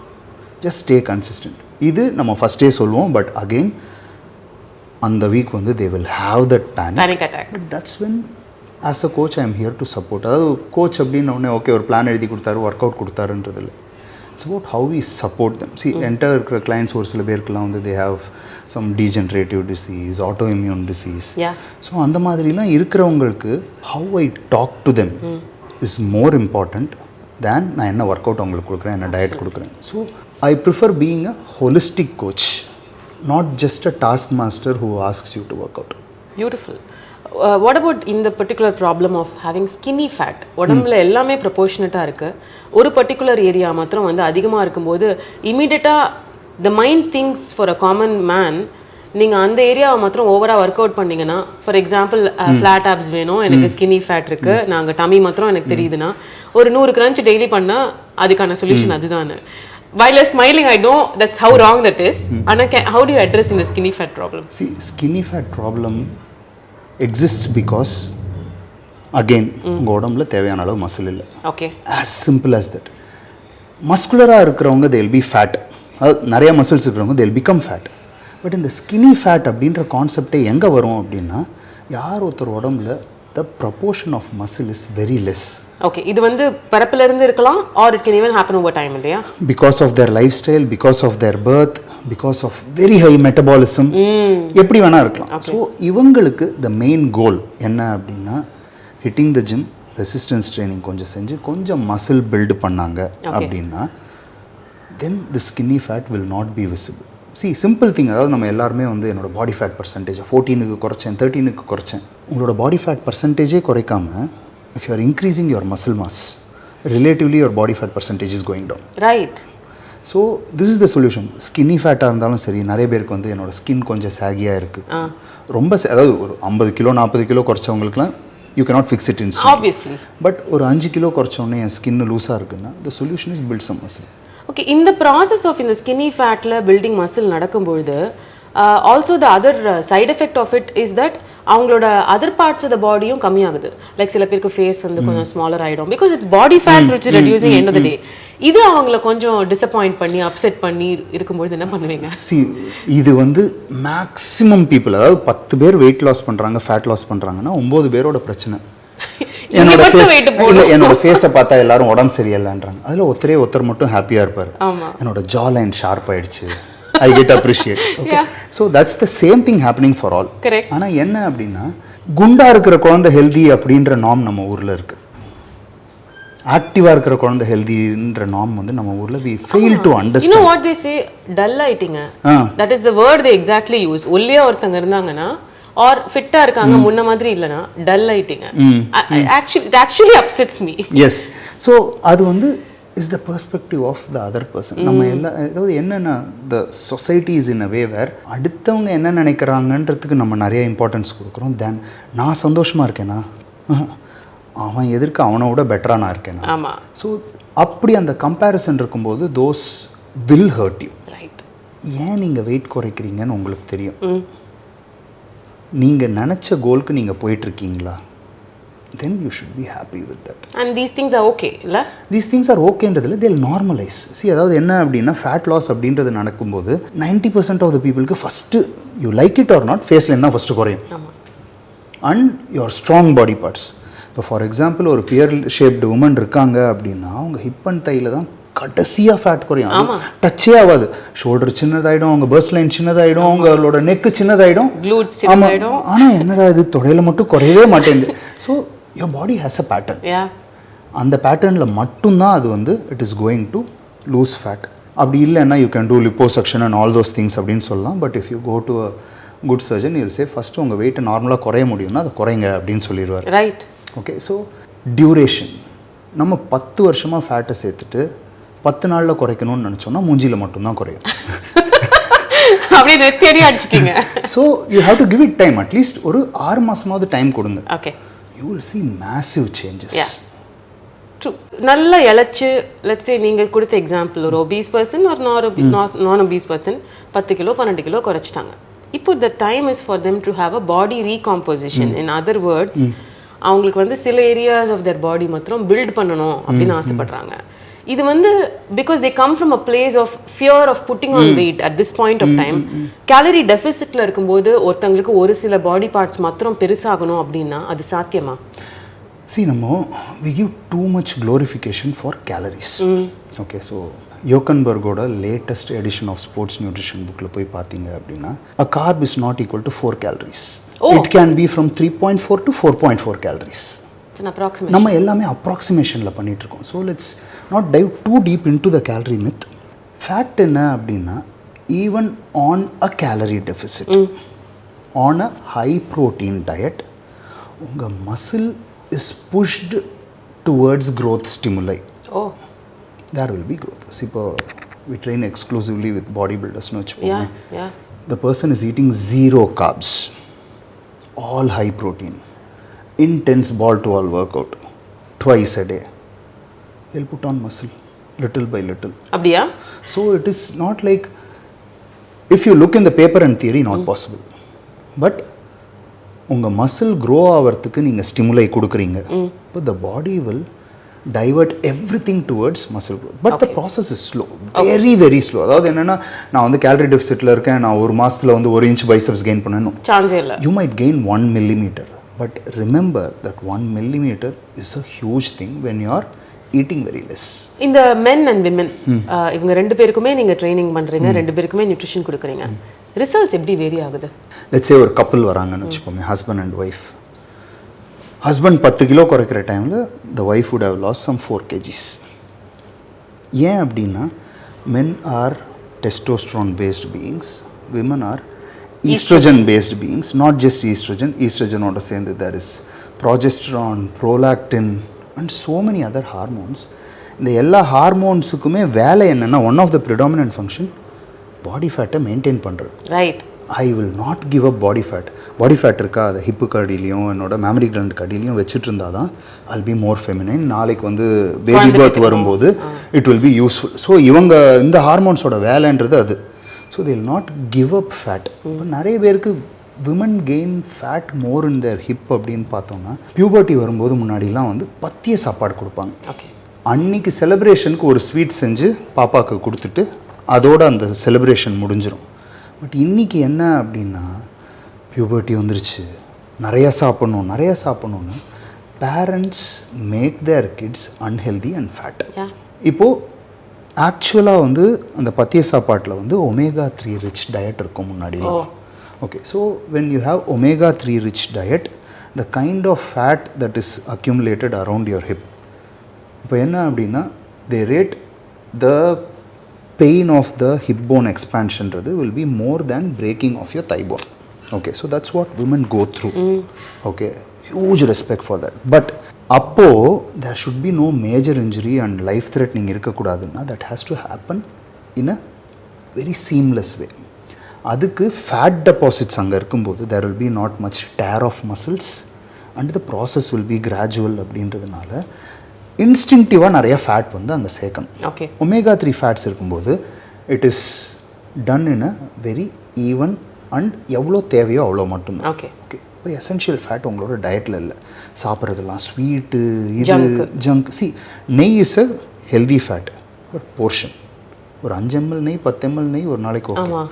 Just stay consistent. இது நம்ம ஃபஸ்ட்டே சொல்லுவோம், பட் அகெயின் அந்த வீக் வந்து they will have that panic attack. But that's when as a coach I am here to support. அதாவது கோச் அப்படின்னு உடனே ஓகே ஒரு பிளான் எழுதி கொடுத்தாரு, ஒர்க் அவுட் கொடுத்தாருன்றது இல்லை. It's about how we support them. See என்டர் இருக்கிற கிளைண்ட்ஸ் ஒரு சில பேருக்குலாம் வந்து they have some degenerative disease, autoimmune disease. So அந்த மாதிரிலாம் இருக்கிறவங்களுக்கு how I talk to them is more important than நான் என்ன ஒர்க் அவுட் அவங்களுக்கு கொடுக்குறேன், என்ன டயட் கொடுக்குறேன். So I prefer being a holistic coach, not just a taskmaster who asks you to work out. Beautiful. What about in the particular problem of having skinny fat? உடம்புல எல்லாமே ப்ரொபோர்ஷனட்டாக இருக்குது, ஒரு particular area மாத்திரம் வந்து அதிகமாக இருக்கும்போது இமீடியட்டாக the mind thinks for a common man, நீங்கள் அந்த ஏரியாவை மாத்திரம் ஓவராக ஒர்க் அவுட் பண்ணிங்கன்னா, ஃபார் எக்ஸாம்பிள் ஃப்ளாட் ஆப்ஸ் வேணும், எனக்கு ஸ்கின்னி ஃபேட் இருக்குது, நாங்கள் டம்மி மாத்திரம் எனக்கு தெரியுதுன்னா ஒரு 100 crunch டெய்லி பண்ணால் அதுக்கான சொல்யூஷன் அதுதானே. While you're smiling, I know that's how wrong that is. How do you address in the skinny fat problem? See, skinny fat problem exists because, again, உங்க உடம்புல தேவையான அளவு மசில் இல்லை. Okay. As simple as that. மஸ்குலராக இருக்கிறவங்க they will be fat. அதாவது நிறைய muscles இருக்கிறவங்க they will become fat. But இந்த ஸ்கின்னி ஃபேட் அப்படின்ற கான்செப்டே எங்கே வரும் அப்படின்னா, யார் ஒருத்தர் உடம்புல the proportion of muscle is very less. Okay, இது வந்து பரப்பில இருந்து இருக்கலாம், or it can even happen over time, இல்லையா? Because of their lifestyle, because of their birth, because of very high metabolism, எப்படி வேணா இருக்கலாம். ஸோ இவங்களுக்கு the main goal என்ன அப்படின்னா, hitting the gym, resistance training கொஞ்சம் செஞ்சு கொஞ்சம் muscle build பண்ணாங்க அப்படின்னா, then the skinny fat will not be visible. See, simple thing, அதாவது நம்ம எல்லாருமே வந்து என்னோட பாடி ஃபேட் பர்சன்டேஜ் 14க்கு குறைச்சேன், 13க்கு குறைச்சேன். உங்களோட பாடி ஃபேட் பர்சன்டேஜே குறைக்காமல் if you are increasing your muscle mass, relatively your body fat percentage is going down. Right. So this is the solution. Skinny fat-ஆக இருந்தாலும் சரி, நிறைய பேருக்கு வந்து என்னோட ஸ்கின் கொஞ்சம் சாகியாக இருக்குது, ரொம்ப அதாவது ஒரு 50 கிலோ 40 கிலோ குறைச்சவங்களுக்குலாம் you cannot fix it instantly. Obviously. But ஒரு 5 கிலோ குறைச்சோடனே என் ஸ்கின் லூஸாக இருக்குன்னா the solution is build some muscle. Okay, in the process of இந்த skinny fatல building muscle நடக்கும்பொழுது also the other side effect of it is that அவங்களோட other parts of the bodyயும் கம்மியாகுது. Like சில பேருக்கு face வந்து கொஞ்சம் smaller ஆகிடும், because it's body fat which is reducing end of the day. இது அவங்கள கொஞ்சம் டிசப்பாயிண்ட் பண்ணி அப்செட் பண்ணி இருக்கும்போது என்ன பண்ணுவீங்க? See, இது வந்து மேக்ஸிமம் பீப்புள், அதாவது 10 பேர் வெயிட் லாஸ் பண்ணுறாங்க, ஃபேட் லாஸ் பண்ணுறாங்கன்னா 9 பேரோட பிரச்சனை. என்னோட ஃபேஸை பார்த்தா எல்லாரும் உடம்பு சரியில்லைன்றாங்க, அதில் ஒருத்தர் மட்டும் ஹாப்பியாக இருப்பார், என்னோட ஜா லைன் ஷார்ப் ஆயிடுச்சு, I get appreciate. Okay. Yeah. So that's the same thing happening for all. Correct. ஆனா என்ன அப்படின்னா, குண்டா இருக்கிற குழந்தை ஹெல்தி அப்படின்ற நார்ம் நம்ம ஊர்ல இருக்கு. ஆக்டிவா இருக்கிற குழந்தை ஹெல்தின்ற நார்ம் வந்து நம்ம ஊர்ல we fail to understand. You know what they say, dull ஆயிட்டீங்க. That is the word they exactly use. ஒல்லியா ஒருத்தங்க இருந்தாங்கன்னா or ஃபிட்டா இருக்காங்க முன்ன மாதிரி இல்லனா dull ஆயிட்டீங்க. It actually upsets me. Yes. So அது வந்து is the perspective of the other person. நம்ம எல்லா அதாவது என்னன்னா, the society is in a way where அடுத்தவங்க என்ன நினைக்கிறாங்கன்றதுக்கு நம்ம நிறைய இம்பார்ட்டன்ஸ் கொடுக்குறோம். தென் நான் சந்தோஷமாக இருக்கேனா, அவன் எதிர்க்க அவனை விட பெட்டராக நான் இருக்கேனா. ஆமாம். ஸோ அப்படி அந்த கம்பேரிசன் இருக்கும்போது those will hurt you. Right. ஏன் நீங்கள் வெயிட் குறைக்கிறீங்கன்னு உங்களுக்கு தெரியும். நீங்கள் நினச்ச கோலுக்கு நீங்கள் போயிட்டுருக்கீங்களா, then you should be happy with that. And these things are okay, இல்ல? These things are okayன்றதுல they'll normalize. See, அதாவது என்ன அப்படின்னா ஃபேட் லாஸ் அப்படின்றது நடக்கும்போது 90% of the peopleக்கு first you like it or not ஃபேஸ்லேருந்து தான் ஃபஸ்ட்டு குறையும். ஆமாம். And your strong body parts. இப்போ ஃபார் எக்ஸாம்பிள் ஒரு பியர் ஷேப்டு உமன் இருக்காங்க அப்படின்னா அவங்க ஹிப் அண்ட் தையில் தான் கடைசியாக ஃபேட் குறையும். டச்சே ஆகாது. ஷோல்டர் சின்னதாயிடும், அவங்க பர்ஸ்ட் லைன் சின்னதாயிடும், அவங்களோட நெக்கு சின்னதாயிடும். ஆமாம். ஆனால் என்னடா இது தொடையில் மட்டும் குறையவே மாட்டேங்குது. So your body has a pattern. அந்த பேட்டர்னில் மட்டும்தான் அது வந்து it is going to lose fat. அப்படி இல்லைன்னா you can do liposuction and all those things அப்படின்னு சொல்லலாம். But if you go to a good surgeon you say first உங்கள் வெயிட்டை நார்மலாக குறைய முடியும்னா அதை குறைங்க அப்படின்னு சொல்லிடுவார். ரைட். ஓகே. ஸோ டியூரேஷன், நம்ம 10 வருஷமாக ஃபேட்டை சேர்த்துட்டு 10 நாளில் குறைக்கணும்னு நினச்சோன்னா மூஞ்சியில் மட்டும்தான் குறையும். அப்படியே தேடி அடிச்சிட்டீங்க. So you have to give it time. At least ஒரு 6 மாதமாவது டைம் கொடுங்க. Okay. You will see massive changes. True. நல்லா இழைச்சு, லெட்ஸ் சே நீங்கள் கொடுத்த எக்ஸாம்பிள் ஒரு ஒபீஸ் பர்சன் ஒரு நான் ஒபீஸ் பர்சன் 10 கிலோ 12 கிலோ குறைச்சிட்டாங்க. இப்போ the time is for them to have a body recomposition. In other words, அவங்களுக்கு வந்து சில ஏரியாஸ் ஆஃப் தர் பாடி மாத்திரம் பில்ட் பண்ணணும் அப்படின்னு ஆசைப்படுறாங்க. இது வந்து because they come from a place of fear of putting on weight at this point of time. Calorie டெஃபிசிட்ல இருக்கும்போது ஒருத்தங்களுக்கு ஒரு சில பாடி பார்ட்ஸ் மாத்திரம் பெருசாகணும் அப்படின்னா அது சாத்தியமா? See, we give too much glorification for calories. Okay, so யோக்கன்பர்கோட latest edition of sports nutrition புக்கில் போய் பார்த்தீங்க அப்படின்னா a carb is not equal to 4 calories. It can be from 3.4 to 4.4 calories. நம்ம எல்லாமே அப்ராக்சிமேஷனில் பண்ணிட்டு இருக்கோம். So let's not dive too deep into the calorie myth. Fact என்ன அப்படின்னா, even on a calorie deficit, on a high protein diet, உங்கள் muscle is pushed towards growth stimuli. There will be growth. See, we train exclusively with bodybuilders. The person is eating 0 carbs, all high protein, intense ball to wall workout twice a day. They'll put on muscle little by little. Abdiya? So it is not like, if you look in the paper and theory, not possible. But unga muscle grow ஆவறதுக்கு நீங்க ஸ்டிமுலை கொடுக்குறீங்க. But the body will divert everything towards muscle growth. But the process is slow, very very slow. அதாவது என்னன்னா, நான் வந்து gallery டெஃபிசிட்ல இருக்கேன், நான் ஒரு மாசத்துல வந்து 1 inch biceps gain பண்ணனும், சான்ஸே இல்ல. You might gain 1 millimeter, but remember that 1 millimeter is a huge thing when you are eating very less. இந்த men and women, இவங்க ரெண்டு பேருக்குமே நீங்க ட்ரெய்னிங் பண்றீங்க, ரெண்டு பேருக்குமே நியூட்ரிஷன் கொடுக்குறீங்க. ரிசல்ட்ஸ் எப்படி வேரி ஆகுது? லெட்ஸ் சே ஒரு கப்பல் வராங்கன்னு வெச்சுப்போமே, husband and wife. Husband 10 kilo குறைக்கிற டைமில் the wife would have lost some 4 kgs. ஏன் அப்படின்னா, men are testosterone based beings, women are oestrogen based beings. Not just ஈஸ்ட்ரோஜனோட சேர்ந்து there is progesterone, prolactin and so many other hormones. இந்த எல்லா ஹார்மோன்ஸுக்குமே வேலை என்னென்னா, one of the predominant function body ஃபேட்டை மெயின்டைன் பண்ணுறது. Right. I will not give up body fat. Body fat இருக்கா, அதை ஹிப்புக்கு அடியிலையும் என்னோட மேமரி கிளாண்டுக்கு அடியிலையும் வச்சுட்டு இருந்தால் தான் I'll be more feminine. நாளைக்கு வந்து பேபி பர்த் வரும்போது it will be useful. So இவங்க இந்த ஹார்மோன்ஸோட வேலைன்றது அது. So they will not give up fat. இப்போ நிறைய பேருக்கு விமன் கெயின் ஃபேட் மோர் இன் தேர் ஹிப் அப்படின்னு பார்த்தோம்னா, பியூபர்ட்டி வரும்போது முன்னாடிலாம் வந்து பத்திய சாப்பாடு கொடுப்பாங்க. அன்னைக்கு செலிப்ரேஷனுக்கு ஒரு ஸ்வீட் செஞ்சு பாப்பாவுக்கு கொடுத்துட்டு அதோட அந்த செலிப்ரேஷன் முடிஞ்சிடும். பட் இன்றைக்கி என்ன அப்படின்னா, பியூபர்ட்டி வந்துருச்சு, நிறையா சாப்பிட்ணுன்னு parents make their kids unhealthy and fat. இப்போது ஆக்சுவலாக வந்து அந்த பத்திய சாப்பாட்டில் வந்து ஒமேகா 3 ரிச் டயட் இருக்கும் முன்னாடிலாம். Okay, so when you have omega 3 rich diet, the kind of fat that is accumulated around your hip, இப்போ என்ன அப்படின்னா, they rate the pain of the hip bone expansion will be more than breaking of your thigh bone. Okay, so that's what women go through. Okay, huge respect for that. But appo there should be no major injury and life threatening irukakudaduna. That has to happen in a very seamless way. adukku fat deposits anga irukumbodhu there will be not much tear of muscles and the process will be gradual அப்படின்றதுனால இன்ஸ்டிங்க்டிவாக நிறைய fat வந்து அங்கே சேர்க்கணும். Okay, omega 3 fats இருக்கும்போது it is done in a very even and எவ்வளோ தேவையோ அவ்வளோ மட்டும்தான். Okay okay. இப்போ எசென்ஷியல் ஃபேட் உங்களோட டயட்டில் இல்லை. சாப்பிட்றதெல்லாம் ஸ்வீட்டு இது junk. See nei is a healthy fat but portion. ஒரு 5 ml நெய் 10 ml நெய் ஒரு நாளைக்கு ஓகே.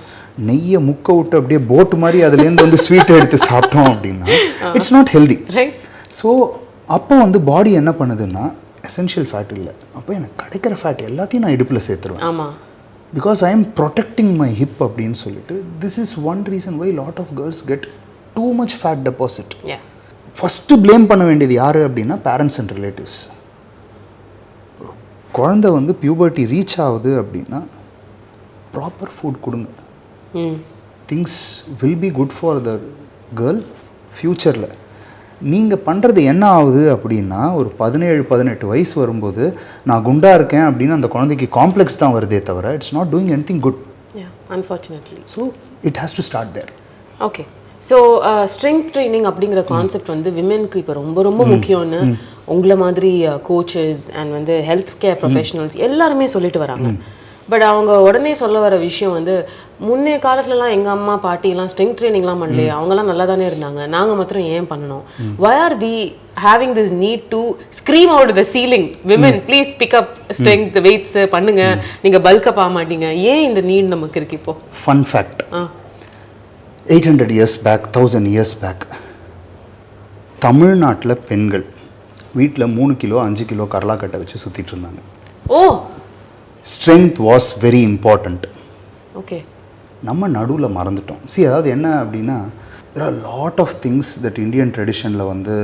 நெய்யை முக்க விட்டு அப்படியே போட்டு மாதிரி அதுலேருந்து வந்து ஸ்வீட்டை எடுத்து சாப்பிட்டோம் அப்படின்னா இட்ஸ் நாட் ஹெல்தி. ஸோ அப்போ வந்து பாடி என்ன பண்ணுதுன்னா எசென்ஷியல் ஃபேட் இல்லை, அப்போ எனக்கு கிடைக்கிற ஃபேட் எல்லாத்தையும் நான் இடுப்பில் சேர்த்துருவேன். Because I am protecting my hip அப்படின்னு சொல்லிட்டு. This is one reason why lot of girls get too much fat deposit. First blame பண்ண வேண்டியது யார் அப்படின்னா பேரண்ட்ஸ் அண்ட் ரிலேட்டிவ்ஸ். குழந்தை வந்து பியூபர்ட்டி ரீச் ஆகுது அப்படின்னா ப்ராப்பர் ஃபுட் கொடுங்க. Things will be good for the girl ஃப்யூச்சரில். நீங்கள் பண்ணுறது என்ன ஆகுது அப்படின்னா ஒரு 17-18 வயசு வரும்போது நான் குண்டாக இருக்கேன் அப்படின்னு அந்த குழந்தைக்கு காம்ப்ளெக்ஸ் தான் வருதே தவிர it's not doing anything good. Unfortunately. So it has to start there. Okay. So strength training அப்படிங்கிற கான்செப்ட் வந்து விமென்க்கு இப்போ ரொம்ப ரொம்ப முக்கியம்னு உங்களை மாதிரி கோச்சஸ் அண்ட் வந்து ஹெல்த் கேர் ப்ரொஃபஷனல்ஸ் எல்லாருமே சொல்லிட்டு வராங்க. பட் அவங்க உடனே சொல்ல வர விஷயம் வந்து முன்னே காலத்துலலாம் எங்கள் அம்மா பாட்டிலாம் ஸ்ட்ரென்த் ட்ரைனிங்லாம் பண்ணலையே, அவங்களாம் நல்லா தானே இருந்தாங்க, நாங்கள் மாத்திரம் ஏன் பண்ணணும்? why are we having this need to scream out the ceiling, women please pick up strength weights பண்ணுங்க, நீங்கள் பல்கப் ஆக மாட்டீங்க, ஏன் இந்த நீட் நமக்கு இருக்கு? இப்போ fun fact, 800 years back 1000 years back தமிழ்நாட்டில் பெண்கள் வீட்டில் 3 கிலோ 5 கிலோ கரலாக்கட்டை வச்சு சுற்றிட்டு இருந்தாங்க. Oh, strength was very important. Okay. நம்ம நடுவில் மறந்துட்டோம். அதாவது என்ன அப்படின்னா there are lot of things that Indian traditionல வந்து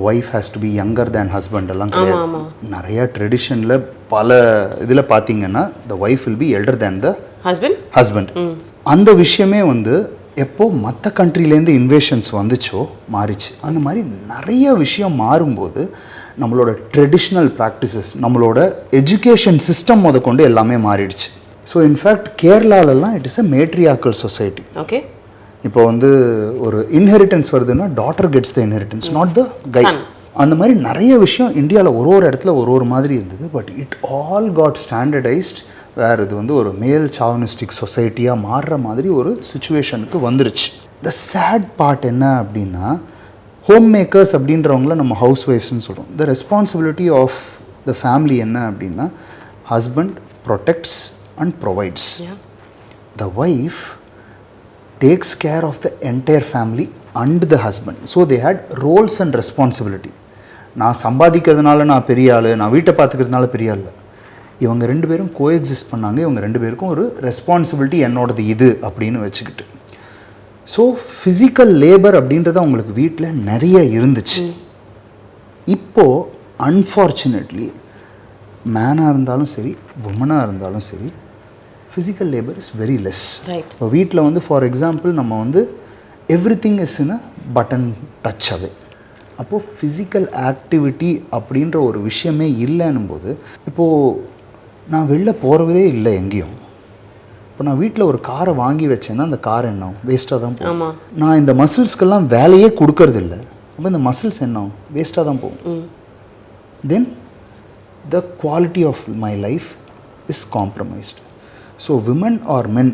wife has to be younger than husband எல்லாம் கிடையாது. நிறைய ட்ரெடிஷனில் பல இதில் பார்த்தீங்கன்னா the wife will be elder than the husband. அந்த விஷயமே வந்து எப்போ மற்ற கண்ட்ரிலேருந்து இன்வேஷன்ஸ் வந்துச்சோ மாறிச்சு. அந்த மாதிரி நிறைய விஷயம் மாறும்போது நம்மளோட ட்ரெடிஷ்னல் ப்ராக்டிசஸ், நம்மளோட எஜுகேஷன் சிஸ்டம் முத கொண்டு எல்லாமே மாறிடுச்சு. ஸோ இன்ஃபேக்ட் கேரளாலெல்லாம் it is a matriarchal society. Okay. இப்போ வந்து ஒரு இன்ஹெரிட்டன்ஸ் வருதுன்னா daughter gets the inheritance, not the guy. அந்த மாதிரி நிறைய விஷயம் இந்தியாவில் ஒரு இடத்துல ஒரு மாதிரி இருந்தது. But it all got standardised வேறு இது வந்து ஒரு மேல் சாவனிஸ்டிக் சொசைட்டியாக மாறுற மாதிரி ஒரு சுச்சுவேஷனுக்கு வந்துருச்சு. த சேட் பார்ட் என்ன அப்படின்னா ஹோம் மேக்கர்ஸ் அப்படின்றவங்கள நம்ம ஹவுஸ் ஒய்ஃப்ஸ்ன்னு சொல்கிறோம். The responsibility of the family என்ன அப்படின்னா husband protects and provides. The wife takes care of the entire family and the husband. So they had roles and responsibility. நான் சம்பாதிக்கிறதுனால நான் பெரிய ஆள், நான் வீட்டை பார்த்துக்கிறதுனால பெரிய ஆள். இவங்க 2 பேரும் கோஎக்ஸிஸ்ட் பண்ணாங்க. இவங்க 2 பேருக்கும் ஒரு ரெஸ்பான்சிபிலிட்டி என்னோடது இது அப்படின்னு வச்சுக்கிட்டு. ஸோ ஃபிசிக்கல் லேபர் அப்படின்றது அவங்களுக்கு வீட்டில் நிறைய இருந்துச்சு. இப்போது அன்ஃபார்ச்சுனேட்லி மேனாக இருந்தாலும் சரி உமனாக இருந்தாலும் சரி physical labour is very less. இப்போ வீட்டில் வந்து ஃபார் எக்ஸாம்பிள் நம்ம வந்து everything is in a button touch away. அப்போது ஃபிசிக்கல் ஆக்டிவிட்டி அப்படின்ற ஒரு விஷயமே இல்லைன்னும் போது இப்போது நான் வெளில போகிறதே இல்லை எங்கேயும். இப்போ நான் வீட்டில் ஒரு காரை வாங்கி வச்சேன்னா அந்த கார் என்ன ஆகும்? வேஸ்ட்டாக தான் போகும். நான் இந்த மசில்ஸ்க்கெல்லாம் வேலையே கொடுக்கறது இல்லை. அப்போ இந்த மசில்ஸ் என்ன ஆகும்? வேஸ்ட்டாக தான் போகும். Then the quality of my life is compromised. So women or men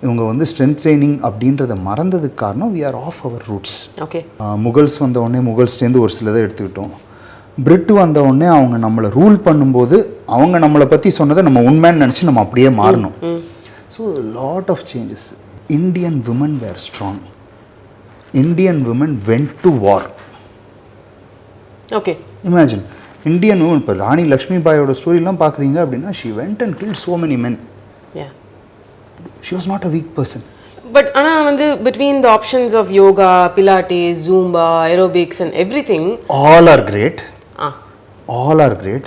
இவங்க வந்து ஸ்ட்ரென்த் ட்ரைனிங் அப்படின்றத மறந்ததுக்கு காரணம் we are off our roots. Okay. Mughals வந்த உடனே முகல்ஸ்லேருந்து ஒரு சிலதை எடுத்துக்கிட்டோம். பிரிட்டு வந்த உடனே அவங்க நம்மளை ரூல் பண்ணும்போது அவங்க நம்மளை பற்றி சொன்னதை நம்ம உண்மைன்னு நினச்சி நம்ம அப்படியே மாறணும். So lot of changes. Indian women were strong. Indian women went to war. Okay. Imagine Indian women. இப்போ ராணி லக்ஷ்மி பாயோட ஸ்டோரிலாம் பார்க்குறீங்க அப்படின்னா she went and killed so many men. Yeah. She was not a weak person. But ana வந்து between the options of yoga, pilates, zumba, aerobics and everything, all are great. All are great.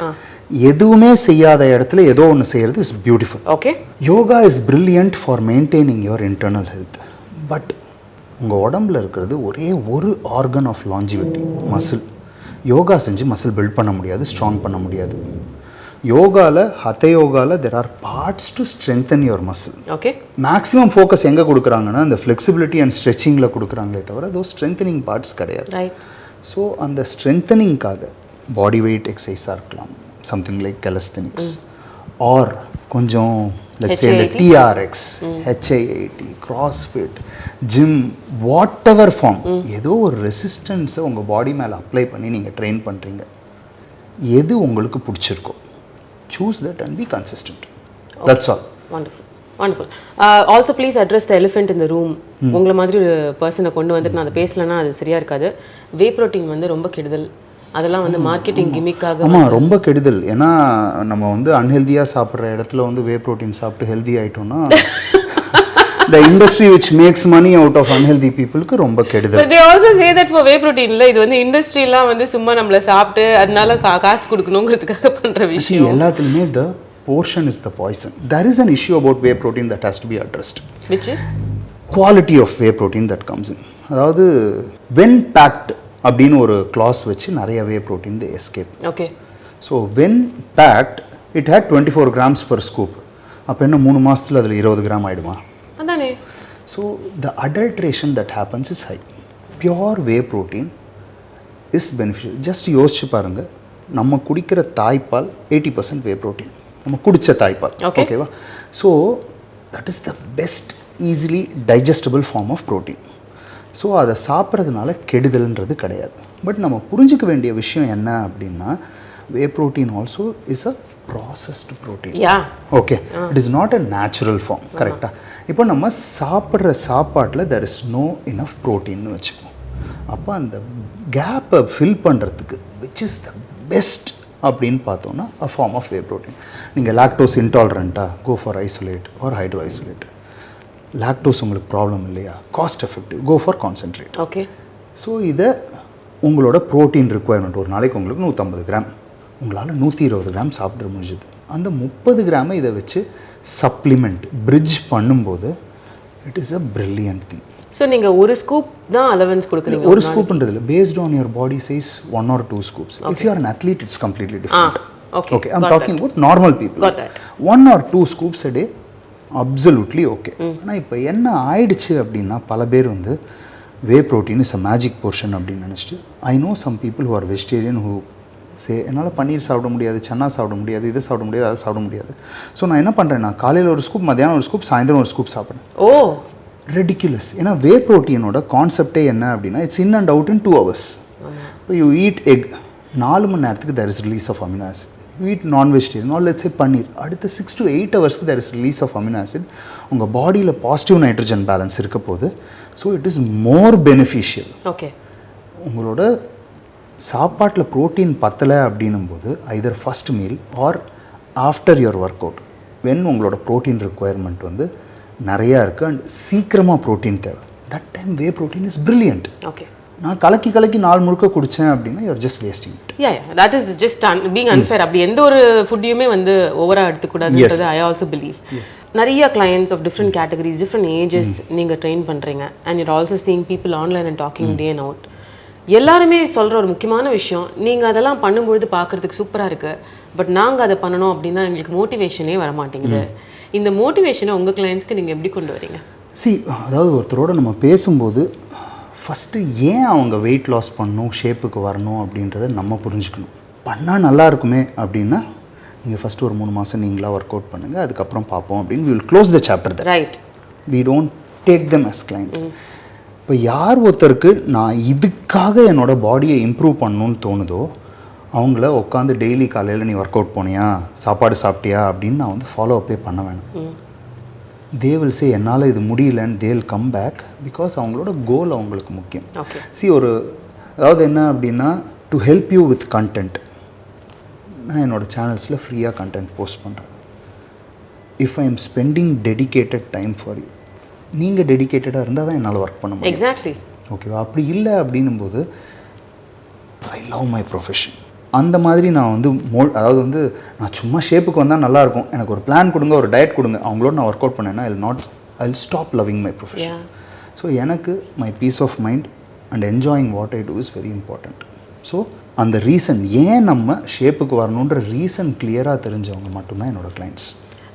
எதுவுமே செய்யாத இடத்துல ஏதோ ஒன்று செய்கிறது is beautiful. Okay. Yoga is brilliant for maintaining your internal health. But உங்கள் உடம்புல இருக்கிறது ஒரே ஒரு organ of longevity, muscle. Yoga செஞ்சு மசில் பில்ட் பண்ண முடியாது, ஸ்ட்ராங் பண்ண முடியாது. யோகாவில் ஹத யோகாவில் there are parts to strengthen your muscle. Okay. Maximum focus எங்கே கொடுக்குறாங்கன்னா இந்த ஃப்ளெக்சிபிலிட்டி அண்ட் ஸ்ட்ரெச்சிங்கில் கொடுக்குறாங்களே தவிர தோ ஸ்ட்ரென்தனிங் பார்ட்ஸ் கிடையாது. ரைட். ஸோ அந்த ஸ்ட்ரென்தனிங்காக பாடி வெயிட் எக்ஸசைஸாக இருக்கலாம், சம்திங் லைக் கலஸ்தெனிக்ஸ், ஆர் கொஞ்சம் let's say the TRX, HIIT, CrossFit, gym, whatever form, ஏதோ ஒரு ரெசிஸ்டன்ஸை உங்கள் பாடி மேலே அப்ளை பண்ணி நீங்கள் ட்ரெயின் பண்ணுறீங்க. எது உங்களுக்கு பிடிச்சிருக்கோ choose that and be consistent. That's all. Wonderful. Wonderful. Also please address the elephant in the room. உங்களை மாதிரி ஒரு பர்சனை கொண்டு வந்துட்டு நான் அதை பேசலைன்னா அது சரியா இருக்காது. வே ப்ரோட்டீன் வந்து ரொம்ப கெடுதல். அதெல்லாம் வந்து மார்க்கெட்டிங் கிமிக்காக. ஆமாம், ரொம்ப கெடுதல். ஏன்னா நம்ம வந்து அன்ஹெல்தியாக சாப்பிட்ற இடத்துல வந்து வே ப்ரோட்டீன் சாப்பிட்டு healthy ஆகிட்டோம்னா the industry which makes money out of unhealthy people க்கு ரொம்ப கெடுதல். But they also say that for whey protein இல்ல, இது வந்து இண்டஸ்ட்ரிலாம் வந்து சும்மா நம்மள சாப்பிட்டு அதனால காசு கொடுக்கணும்ங்கிறதுக்காக பண்ற விஷயம். எல்லாத்துலயுமே the portion is the poison. There is an issue about whey protein that has to be addressed. Which is quality of whey protein that comes in. அதாவது when packed அப்படின்னு ஒரு clause வச்சு நிறைய whey protein they escape. Okay. So when packed it had 24 grams per scoop. அப்ப என்ன 3 மாசத்துல அதுல 20 gram ஆயிடுமா? அதானே. So the adulteration that happens is high. Pure whey protein is beneficial. Just யோசிச்சு பாருங்க, நம்ம குடிக்கிற தாய்ப்பால் 80% whey protein. நம்ம குடிச்ச தாய்ப்பால். ஓகேவா? So that is the best easily digestible form of protein. So அதை சாப்பிட்றதுனால கெடுதல்ன்றது கிடையாது. பட் நம்ம புரிஞ்சிக்க வேண்டிய விஷயம் என்ன அப்படின்னா, whey protein also is a processed protein. Okay, it is not a natural form. கரெக்டாக? இப்போ நம்ம சாப்பிட்ற சாப்பாட்டில் தெர் இஸ் நோ இனஃப் ப்ரோட்டீன்னு வச்சுப்போம். அப்போ அந்த கேப்பை ஃபில் பண்ணுறதுக்கு விச் இஸ் த பெஸ்ட் அப்படின்னு பார்த்தோன்னா a form of whey protein. நீங்கள் லாக்டோஸ் இன்டாலரண்ட்டாக go for isolate or hydro isolate. Lactose உங்களுக்கு ப்ராப்ளம் இல்லையா, cost effective, go for concentrate. Okay. So இதை உங்களோட ப்ரோட்டீன் ரிக்குவயர்மெண்ட் ஒரு நாளைக்கு உங்களுக்கு 150 கிராம், உங்களால் 120 கிராம் சாப்பிட முடிஞ்சுது. அந்த 30 கிராமை இதை வச்சு சப்ளிமெண்ட் பிரிட்ஜ் பண்ணும்போது it is a brilliant thing. So நீங்கள் ஒரு ஸ்கூப் தான் அலவன்ஸ் கொடுக்குறீங்க? ஒரு ஸ்கூப்ன்றதில்ல, based on your body size 1 or 2 scoops. If you are an athlete, it's completely different. Okay, I'm talking about normal people. 1 or 2 scoops a day, absolutely okay. ஆனால் இப்போ என்ன ஆயிடுச்சு அப்படின்னா, பல பேர் வந்து whey protein is a magic portion அப்படின்னு நினச்சிட்டு, I know some people who are vegetarian who say என்னால் பன்னீர் சாப்பிட முடியாது, சன்னா சாப்பிட முடியாது, இதை சாப்பிட முடியாது, அதை சாப்பிட முடியாது. ஸோ நான் என்ன பண்ணுறேன், நான் காலையில் ஒரு ஸ்கூப், மத்தியானம் ஒரு ஸ்கூப், சாயந்தரம் ஒரு ஸ்கூப் சாப்பிட்றேன். Oh, ridiculous. ஏன்னா வே ப்ரோட்டீனோட கான்செப்டே என்ன அப்படின்னா, it's in and out in 2 hours. இப்போ யூ ஈட் எக், 4 மணி நேரத்துக்கு there is release of amino acid. You eat non vegetarian or let's say paneer, அடுத்த 6 to 8 hours there is release of amino acid. உங்கள் பாடியில் பாசிட்டிவ் நைட்ரஜன் பேலன்ஸ் இருக்க போது. So it is more beneficial. Okay. உங்களோட சாப்பாட்டில் protein பத்தலை அப்படின்னும் போது Hyder first meal or after your workout, when உங்களோட ப்ரோட்டீன் ரிக்குவயர்மெண்ட் வந்து நிறையா இருக்குது அண்ட் சீக்கிரமாக ப்ரோட்டீன் தேவை, that time whey protein is brilliant. Okay. நான் கலக்கி நாள் முழுக்க குடித்தேன் அப்படின்னா you're just wasting it. That is just being unfair. அப்படி எந்த ஒரு ஃபுட்டையுமே வந்து ஓவராக எடுத்துக்கூடாதுன்றது ஐ ஆல்சோ பிலீவ். நிறைய clients of different categories, different ages நீங்கள் ட்ரெயின் பண்ணுறீங்க and you're also seeing people online and talking day and out. எல்லாருமே சொல்கிற ஒரு முக்கியமான விஷயம், நீங்கள் அதெல்லாம் பண்ணும்பொழுது பார்க்குறதுக்கு சூப்பராக இருக்குது, பட் நாங்கள் அதை பண்ணணும் அப்படின்னா எங்களுக்கு மோட்டிவேஷனே வர மாட்டேங்குது. இந்த மோட்டிவேஷனை உங்கள் கிளையன்ட்ஸ்க்கு நீங்கள் எப்படி கொண்டு வரீங்க? அதாவது ஒருத்தரோட நம்ம பேசும்போது ஃபஸ்ட்டு ஏன் அவங்க வெயிட் லாஸ் பண்ணணும், ஷேப்புக்கு வரணும் அப்படின்றத நம்ம புரிஞ்சுக்கணும். பண்ணால் நல்லா இருக்குமே அப்படின்னா நீங்கள் ஃபஸ்ட்டு ஒரு 3 மாதம் நீங்களாக ஒர்க் அவுட் பண்ணுங்கள், அதுக்கப்புறம் பார்ப்போம் அப்படின்னு we will close the chapter there. Right. We don't take them as client. இப்போ யார் ஒருத்தருக்கு நான் இதுக்காக என்னோட பாடியை இம்ப்ரூவ் பண்ணணும்னு தோணுதோ அவங்கள உட்காந்து டெய்லி காலையில் நீ ஒர்க் அவுட் போனியா, சாப்பாடு சாப்பிட்டியா அப்படின்னு நான் வந்து ஃபாலோ அப்பே பண்ண வேணும். தே வில் சே என்னால் இது முடியலன்னு they will come back, because அவங்களோட கோல் அவங்களுக்கு முக்கியம். அதாவது என்ன அப்படின்னா, to help you with content, நான் என்னோடய சேனல்ஸில் ஃப்ரீயாக கண்டென்ட் போஸ்ட் பண்ணுறேன். If I am spending dedicated time for you, நீங்கள் டெடிக்கேட்டடாக இருந்தால் தான் என்னால் ஒர்க் பண்ண முடியும். எக்ஸாக்ட்லி. ஓகேவா? அப்படி இல்லை அப்படின்னும்போது ஐ லவ் மை ப்ரொஃபஷன். அந்த மாதிரி நான் வந்து அதாவது வந்து நான் சும்மா ஷேப்புக்கு வந்தால் நல்லாயிருக்கும், எனக்கு ஒரு பிளான் கொடுங்க, ஒரு டயட் கொடுங்க, அவங்களோட நான் ஒர்க் அவுட் பண்ணேன்னா I will stop loving my profession. So எனக்கு my peace of mind and enjoying what I do is very important. So அந்த ரீசன், ஏன் நம்ம ஷேப்புக்கு வரணுன்ற ரீசன் கிளியராக தெரிஞ்சவங்க மட்டும்தான் என்னோடய கிளைண்ட்ஸ்.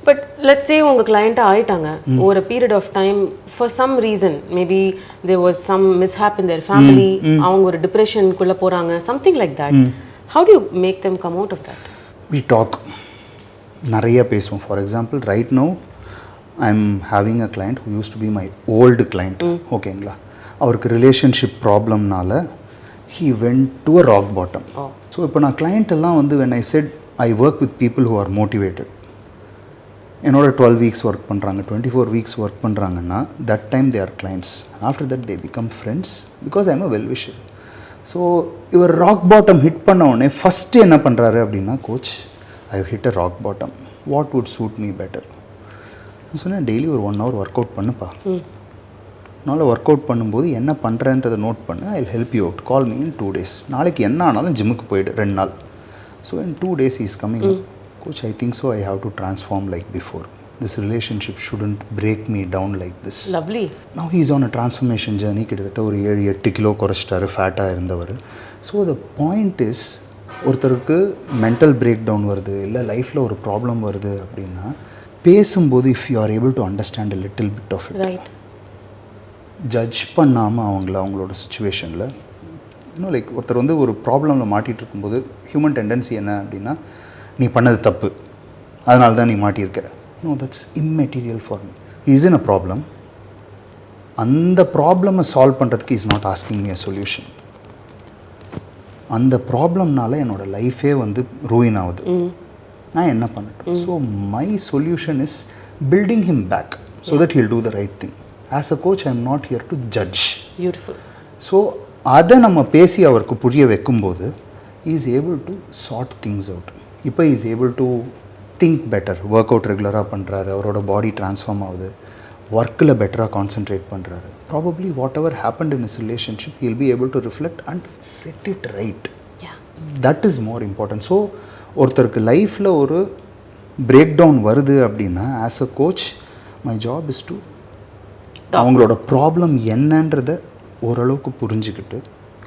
பட் லெட்ஸ் சே உங்கள் கிளைண்ட்டாக ஆயிட்டாங்க ஒரு period of time, for some reason, maybe there was some mishap in their family, அவங்க ஒரு டிப்ரெஷனுக்குள்ளே போகிறாங்க, something like that. How do you make them come out of that? We talk. நிறைய பேசுவோம். For example right now I'm having a client who used to be my old client ஓகேங்களா. அவருக்கு relationship ப்ராப்ளம்னால he went to a rock bottom. So இப்போ நான் client எல்லாம் வந்து when I said I work with people who are motivated, என்னோட 12 weeks work பண்ணுறாங்க, 24 weeks work பண்ணுறாங்கன்னா that time they are clients. After that they become friends because I am a well wisher. So இவர் rock bottom hit பண்ண உடனே first என்ன பண்ணுறாரு அப்படின்னா, coach I hit a rock bottom, what would suit me better சொன்னேன். Daily ஒரு 1 hour work out பண்ணுப்பா, அதனால் ஒர்க் அவுட் பண்ணும்போது என்ன பண்ணுறேன்றதை நோட் பண்ணு, I will help you out, call me in 2 days. நாளைக்கு என்ன ஆனாலும் ஜிம்முக்கு போயிடு 2 நாள். So in 2 days is coming. Coach I think so I have to transform like before. This relationship shouldn't break me down like this. Lovely. Now he is on a transformation journey. கிட்டத்தட்ட ஒரு 7-8 kilo குறைச்சிட்டாரு, ஃபேட்டாக இருந்தவர். So the point is, ஒருத்தருக்கு mental break down வருது, இல்லை லைஃப்பில் ஒரு ப்ராப்ளம் வருது அப்படின்னா பேசும்போது if you are able to understand a little bit of it, right, judge பண்ணாமல் அவங்களோட சுச்சுவேஷனில், இன்னும் லைக் ஒருத்தர் வந்து ஒரு ப்ராப்ளமில் மாட்டிகிட்டு இருக்கும்போது ஹியூமன் டெண்டன்சி என்ன அப்படின்னா, நீ பண்ணது தப்பு அதனால தான் நீ மாட்டியிருக்க. No, that's immaterial for me. Is in a problem. அந்த ப்ராப்ளமை சால்வ் பண்ணுறதுக்கு is not asking me a solution. அந்த ப்ராப்ளம்னால என்னோடய லைஃபே வந்து ரூயின் ஆகுது. நான் என்ன பண்ணட்டும்? So my solution is building him back so that he'll do the right thing. As a coach, I am not here to judge. Beautiful. So, அதை நம்ம பேசி அவருக்கு புரிய வைக்கும்போது he is able to sort things out. இப்போ he is able to think better. Work out ரெகுலராக பண்ணுறாரு, அவரோட பாடி ட்ரான்ஸ்ஃபார்ம் ஆகுது, ஒர்க்கில் பெட்டராக கான்சென்ட்ரேட் பண்ணுறாரு. Probably what ever happened in is relationship he will be able to reflect and set it right. Yeah. That is more important. So ஒருத்தருக்கு லைஃப்பில் ஒரு பிரேக் டவுன் வருது அப்படின்னா, as a coach my job is to அவங்களோட problem என்னன்றதை ஓரளவுக்கு புரிஞ்சுக்கிட்டு,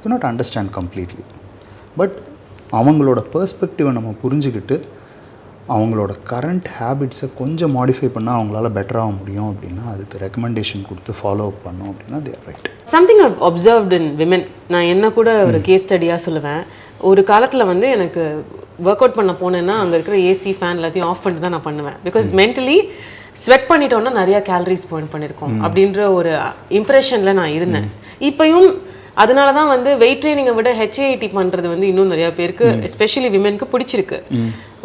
you not understand completely, but அவங்களோட பெர்ஸ்பெக்டிவை நம்ம புரிஞ்சுக்கிட்டு அவங்களோட கரண்ட் ஹேபிட்ஸை கொஞ்சம் மாடிஃபை பண்ணால் அவங்களால பெட்டராக முடியும் அப்படின்னா, அதுக்கு ரெக்கமெண்டேஷன் கொடுத்து ஃபாலோ அப் பண்ணோம் அப்படின்னா they are right. Something I've observed in women, நான் என்ன கூட ஒரு கேஸ் ஸ்டடியாக சொல்லுவேன். ஒரு காலத்தில் வந்து எனக்கு ஒர்க் அவுட் பண்ண போனேன்னா அங்கே இருக்கிற ஏசி ஃபேன் எல்லாத்தையும் ஆஃப் பண்ணிட்டு தான் நான் பண்ணுவேன். பிகாஸ் மென்டலி ஸ்வெட் பண்ணிட்டோன்னா நிறைய கேலரிஸ் பர்ன் பண்ணியிருக்கோம் அப்படின்ற ஒரு இம்ப்ரெஷனில் நான் இருந்தேன். இப்போயும் அதனால தான் வந்து வெயிட் ட்ரைனிங்கை விட HIIT பண்ணுறது வந்து இன்னும் நிறையா பேருக்கு, எஸ்பெஷலி விமென்க்கு பிடிச்சிருக்கு.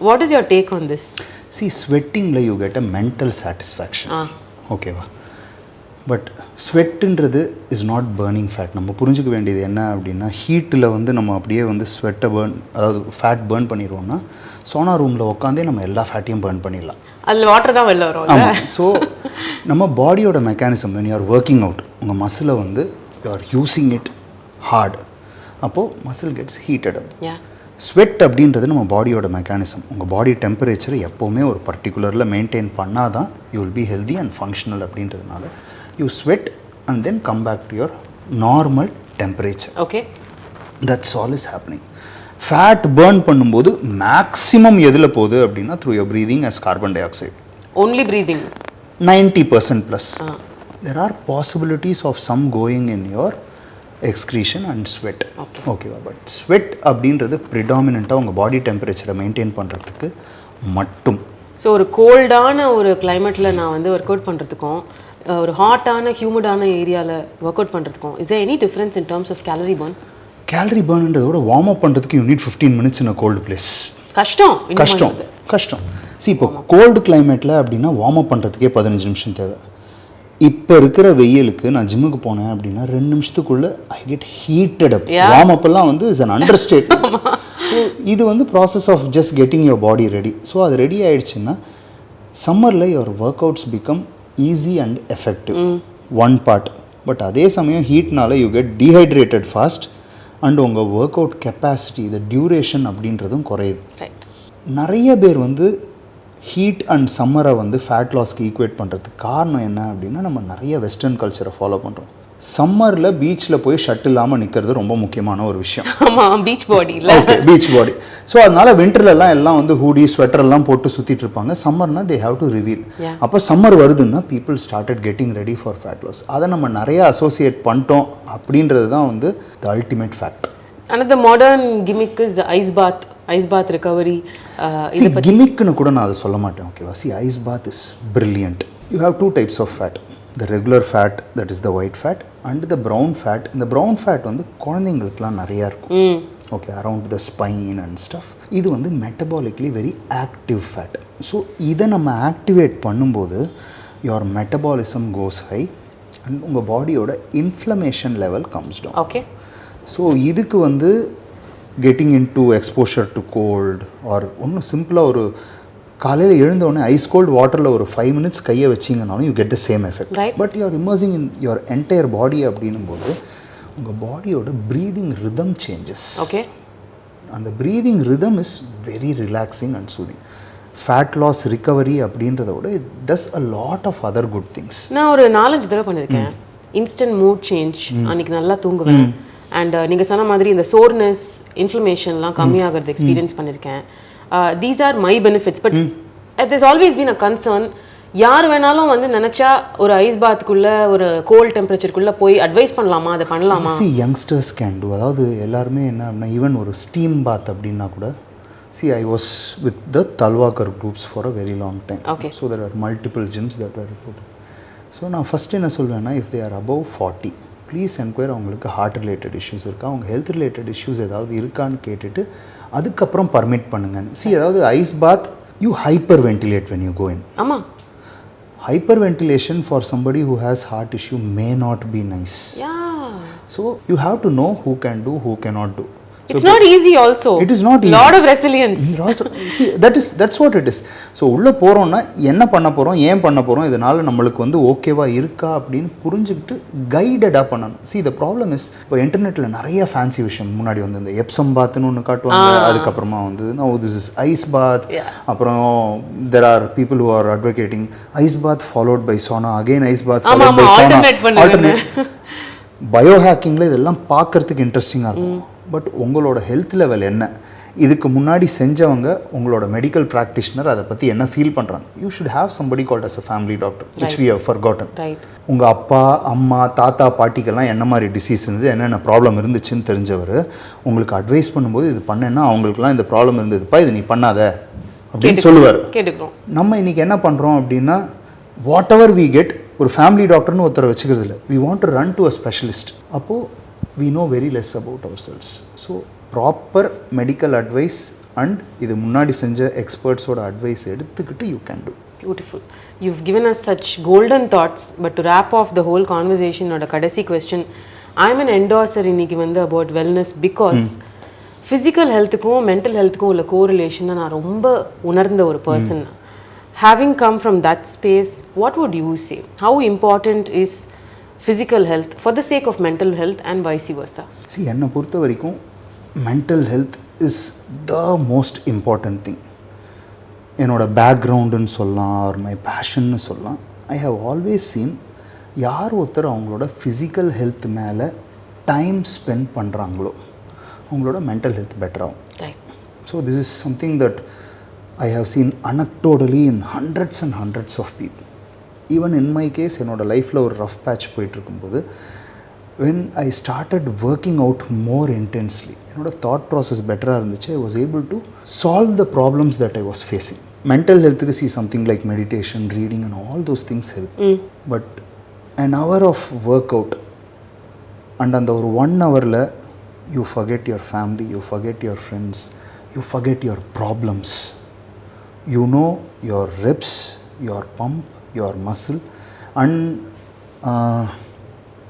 What is your take on this? See, ஸ்வெட்டிங்கில் you get a mental satisfaction, ஓகேவா? பட் ஸ்வெட்டுன்றது இஸ் நாட் பர்னிங் ஃபேட். நம்ம புரிஞ்சுக்க வேண்டியது என்ன அப்படின்னா, ஹீட்டில் வந்து நம்ம அப்படியே வந்து ஸ்வெட்டை அதாவது ஃபேட் பர்ன் பண்ணிடுவோம்னா, சோனா ரூமில் உட்காந்தே நம்ம எல்லா ஃபேட்டையும் பர்ன் பண்ணிடலாம். அதில் வாட்டர் தான் வெளில வரும். ஆமாம். ஸோ நம்ம பாடியோட mechanism, when you are working out, உங்கள் மசிலை வந்து you are using it hard, அப்போது மசில் கெட்ஸ் ஹீட்டட் அப். ஸ்வெட் அப்படின்றது நம்ம பாடியோட மெக்கானிசம். உங்கள் பாடி டெம்பரேச்சரை எப்போவுமே ஒரு பர்டிகுலரில் மெயின்டைன் பண்ணால் தான் you will be healthy and functional. அப்படின்றதுனால you sweat and then come back to your normal temperature. Okay, that's all is happening. Fat burn பண்ணும்போது மேக்ஸிமம் எதில் போகுது அப்படின்னா, through your breathing as carbon dioxide. Only breathing 90% plus. There are possibilities of some going in your excretion and sweat. ஓகேவா? But sweat அப்படின்றது ப்ரிடாமினண்ட்டாக உங்கள் பாடி டெம்பரேச்சரை maintain பண்ணுறதுக்கு மட்டும். ஸோ ஒரு கோல்டான ஒரு கிளைமேட்டில் நான் வந்து ஒர்க் அவுட் பண்ணுறதுக்கும் ஒரு ஹாட்டான ஹியூமிடான ஏரியாவில் ஒர்க் அவுட் பண்ணுறதுக்கும் is any difference in terms of calorie burn? Calorie பர்ன்ன்றதோட வார்ம் அப் பண்ணுறதுக்கு you need 15 minutes in a cold place. கஷ்டம். சி, இப்போ கோல்டு கிளைமேட்டில் அப்படின்னா வார்ம் அப் பண்ணுறதுக்கே 15 நிமிஷம் தேவை. இப்போ இருக்கிற வெயிலுக்கு நான் ஜிம்முக்கு போனேன் அப்படின்னா 2 நிமிஷத்துக்குள்ளே I get heated up. Warm up எல்லாம் வந்து is an understatement. So இது வந்து process of just getting your body ready. So அது ரெடி ஆகிடுச்சுன்னா சம்மரில் your work outs become easy and effective, one part. But அதே சமயம் ஹீட்னால you get dehydrated fast and உங்கள் ஒர்க் அவுட் கெப்பாசிட்டி, இந்த டியூரேஷன் அப்படின்றதும் குறையுது. நிறைய பேர் வந்து ஹீட் அண்ட் சம்மரை வந்து ஃபேட் லாஸ்க்கு ஈக்குவேட் பண்ணுறதுக்கு காரணம் என்ன அப்படின்னா, நம்ம நிறைய வெஸ்டர்ன் கல்ச்சரை ஃபாலோ பண்ணுறோம். சம்மரில் பீச்சில் போய் ஷர்ட் இல்லாமல் நிற்கிறது ரொம்ப முக்கியமான ஒரு விஷயம். ஆமாம், பீச் பாடி இல்லை. ஓகே, பீச் பாடி. ஸோ அதனால் வின்டர்லலாம் எல்லாம் வந்து ஹூடி ஸ்வெட்டர்லாம் போட்டு சுற்றிட்டு இருப்பாங்க. சம்மர்னா தே ஹாவ் டு ரிவீல். அப்போ சம்மர் வருதுன்னா people started getting ready for fat loss. அதை நம்ம நிறைய அசோசியேட் பண்ணிட்டோம் அப்படின்றது தான் வந்து the ultimate fact. another modern gimmick is ice bath recovery. கிமிக்னு கூட நான் அதை சொல்ல மாட்டேன். ஓகேவா? See, ice bath is brilliant. You have two types of fat. The regular fat, that is the white fat, and the brown fat. இந்த brown fat வந்து குழந்தைங்களுக்குலாம் நிறையா இருக்கும். Okay, around the spine and stuff. இது வந்து metabolically very active fat. So இதை நம்ம activate பண்ணும்போது your metabolism goes high and உங்கள் பாடியோட inflammation level comes down. Okay. So இதுக்கு வந்து getting into exposure to cold or ஒன்றும் சிம்பிளாக ஒரு காலையில் எழுந்தோடனே ஐஸ் கோல்டு வாட்டரில் ஒரு 5 minutes கையை வச்சிங்கனாலும் you get the same effect. But you're immersing in your entire body அப்படின்னும் போது உங்கள் பாடியோட ப்ரீதிங் ரிதம் சேஞ்சஸ். ஓகே. அந்த breathing rhythm is very relaxing and soothing. Fat loss recovery அப்படின்றத விட it does a lot of other good things. நான் ஒரு 4-5 தடவை பண்ணியிருக்கேன். இன்ஸ்டன்ட் மூட் சேஞ்ச், அன்றைக்கி நல்லா தூங்குவேன். அண்ட் நீங்கள் சொன்ன மாதிரி இந்த சோர்னஸ், இன்ஃப்ளமேஷன்லாம் கம்மியாகிறது எக்ஸ்பீரியன்ஸ் பண்ணியிருக்கேன். These are my benefits, but there's always been a concern. யார் வேணாலும் வந்து நினச்சா ஒரு ஐஸ் பாத்துக்குள்ளே ஒரு கோல்ட் டெம்பரேச்சருக்குள்ளே போய் அட்வைஸ் பண்ணலாமா, அதை பண்ணலாமா? Youngsters can do. அதாவது எல்லாருமே என்ன அப்படின்னா ஈவன் ஒரு ஸ்டீம் பாத் அப்படின்னா கூட I was with the Talwalkar groups for a very long time. Okay. So there are multiple gyms that are reported. So நான் ஃபஸ்ட்டு என்ன சொல்வேன்னா, if they are above 40 please enquire. அவங்களுக்கு ஹார்ட் ரிலேட்டட் இஷ்யூஸ் இருக்கா, அவங்க health related issues ஏதாவது இருக்கான்னு கேட்டுட்டு அதுக்கப்புறம் பர்மிட் பண்ணுங்க. அதாவது ice bath you hyperventilate when you go in. ஆமாம். Hyperventilation for somebody who has heart issue may not be nice. So you have to know who can do, who can not do. It's not easy also. It is not easy. Lot of resilience. See, that's what it is. So உள்ள போறோம்னா என்ன பண்ண போறோம், ஏன் பண்ண போறோம், இதனால நம்மளுக்கு வந்து ஓகேவா இருக்கா அப்படின்னு புரிஞ்சுக்கிட்டு கைடடா பண்ணணும். See, the problem is இப்போ இன்டர்நெட்ல நிறைய ஃபேன்சி விஷயம் முன்னாடி வந்து இந்த எப்சம் பாத்னு ஒன்று காட்டுவாங்க. அதுக்கப்புறமா வந்து now this is ice bath. அப்புறம் there are people who are advocating ice bath followed by sauna, again ice bath followed by sauna. Alternate. பயோஹேக்கிங்கில் இதெல்லாம் பார்க்கறதுக்கு இன்ட்ரெஸ்டிங்காக இருக்கும். பட் உங்களோட ஹெல்த் லெவல் என்ன, இதுக்கு முன்னாடி செஞ்சவங்க உங்களோட மெடிக்கல் ப்ராக்டிஷனர் அதை பற்றி என்ன ஃபீல் பண்ணுறாங்க. You should have somebody called as a family doctor which we have forgotten. உங்கள் அப்பா, அம்மா, தாத்தா, பாட்டிக்கெல்லாம் என்ன மாதிரி டிசீஸ் இருந்தது, என்னென்ன ப்ராப்ளம் இருந்துச்சுன்னு தெரிஞ்சவர் உங்களுக்கு அட்வைஸ் பண்ணும்போது இது பண்ணேன்னா அவங்களுக்குலாம் இந்த ப்ராப்ளம் இருந்ததுப்பா, இது நீ பண்ணாத அப்படின்னு சொல்லுவார். நம்ம இன்றைக்கி என்ன பண்ணுறோம் அப்படின்னா, வாட் எவர் வி கெட் ஒரு ஃபேமிலி டாக்டர்னு ஒருத்தரை வச்சுக்கிறது இல்லை. We want to run to a specialist. அப்போது we know very less about ourselves. So proper medical advice and இது முன்னாடி செஞ்ச எக்ஸ்பர்ட்ஸோட அட்வைஸ் எடுத்துக்கிட்டு you can do. Beautiful. You've given us such golden thoughts. But to wrap off the whole conversation, oda kadasi question, I'm an endorser இன்னைக்கு வந்து about wellness because physical healthக்கும் mental healthக்கும் உள்ள correlation நான் ரொம்ப உணர்ந்த ஒரு person. Having come from that space, what would you say? How important is physical health for the sake of mental health and vice versa? See, என்னை பொறுத்த வரைக்கும் mental health is the most important thing. என்னோட பேக்ரவுண்டுன்னு சொல்லலாம், R my பேஷன்னு சொல்லலாம். I have always scene யார் ஒருத்தர் அவங்களோட physical health மேலே டைம் ஸ்பெண்ட் பண்ணுறாங்களோ அவங்களோட மென்டல் ஹெல்த் பெட்டராகும். So this is something that I have seen anecdotally in hundreds and hundreds of people. Even in my case என்னோட லைஃப்பில் ஒரு ரஃப் பேட்ச் போயிட்டுருக்கும்போது when I started working out more intensely, என்னோட thought process பெட்டராக இருந்துச்சு. I was able to solve the problems that I was facing. Mental ஹெல்த்துக்கு see something like meditation, reading and all those things help. But an hour of workout and அந்த ஒரு 1 hourல you forget your family, you forget your friends, you forget your problems. You know your reps, your pump, your muscle and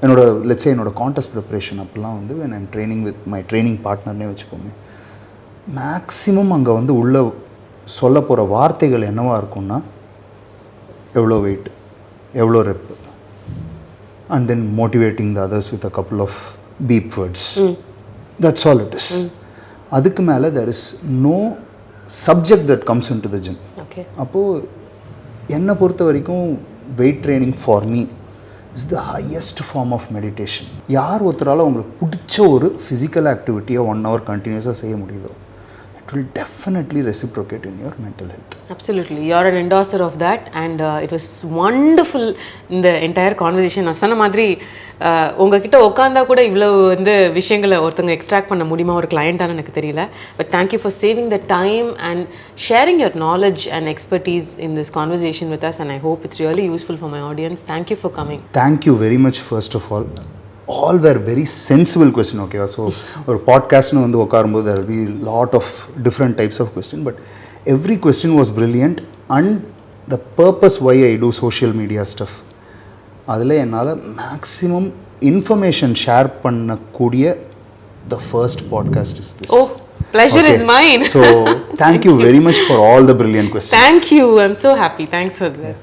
என்னோட let's say என்னோட contest preparation அப்போல்லாம் வந்து when I'm training with my training partnerனே வச்சுக்கோங்க, maximum அங்கே வந்து உள்ள சொல்ல போகிற வார்த்தைகள் என்னவாக இருக்கும்னா எவ்வளோ வெயிட், எவ்வளோ rep and then motivating the others with a couple of beep words. That's all it is. அதுக்கு மேலே there is no subject that comes into the gym. அப்போது என்னை பொறுத்த வரைக்கும் weight training for me is the highest form of meditation. யார் ஒருத்தரால் உங்களுக்கு பிடிச்ச ஒரு ஃபிசிக்கல் ஆக்டிவிட்டியை 1 hour கண்டினியூஸாக செய்ய முடியுதோ it will definitely reciprocate in your mental health. Absolutely. You're an endorser of that and it was wonderful in the entire conversation. நான் சொன்ன மாதிரி உங்ககிட்ட உட்காந்தா கூட இவ்வளவு வந்து விஷயங்களை ஒருத்தங்க எக்ஸ்ட்ராக்ட் பண்ண முடியுமா ஒரு கிளையண்டானு எனக்கு தெரியல. But thank you for saving the time and sharing your knowledge and expertise in this conversation with us and I hope it's really useful for my audience. Thank you for coming. Thank you very much first of all were very sensible question, okay? So ஒரு பாட்காஸ்ட்னு வந்து உட்காரும்போது there will be lot of different types of question, but every question was brilliant and the purpose why I do social media stuff அதில் என்னால் maximum information share பண்ணக்கூடிய the first podcast is this. Oh, pleasure is mine. So thank you very much for all the brilliant questions. Thank you. I'm so happy. Thanks for that.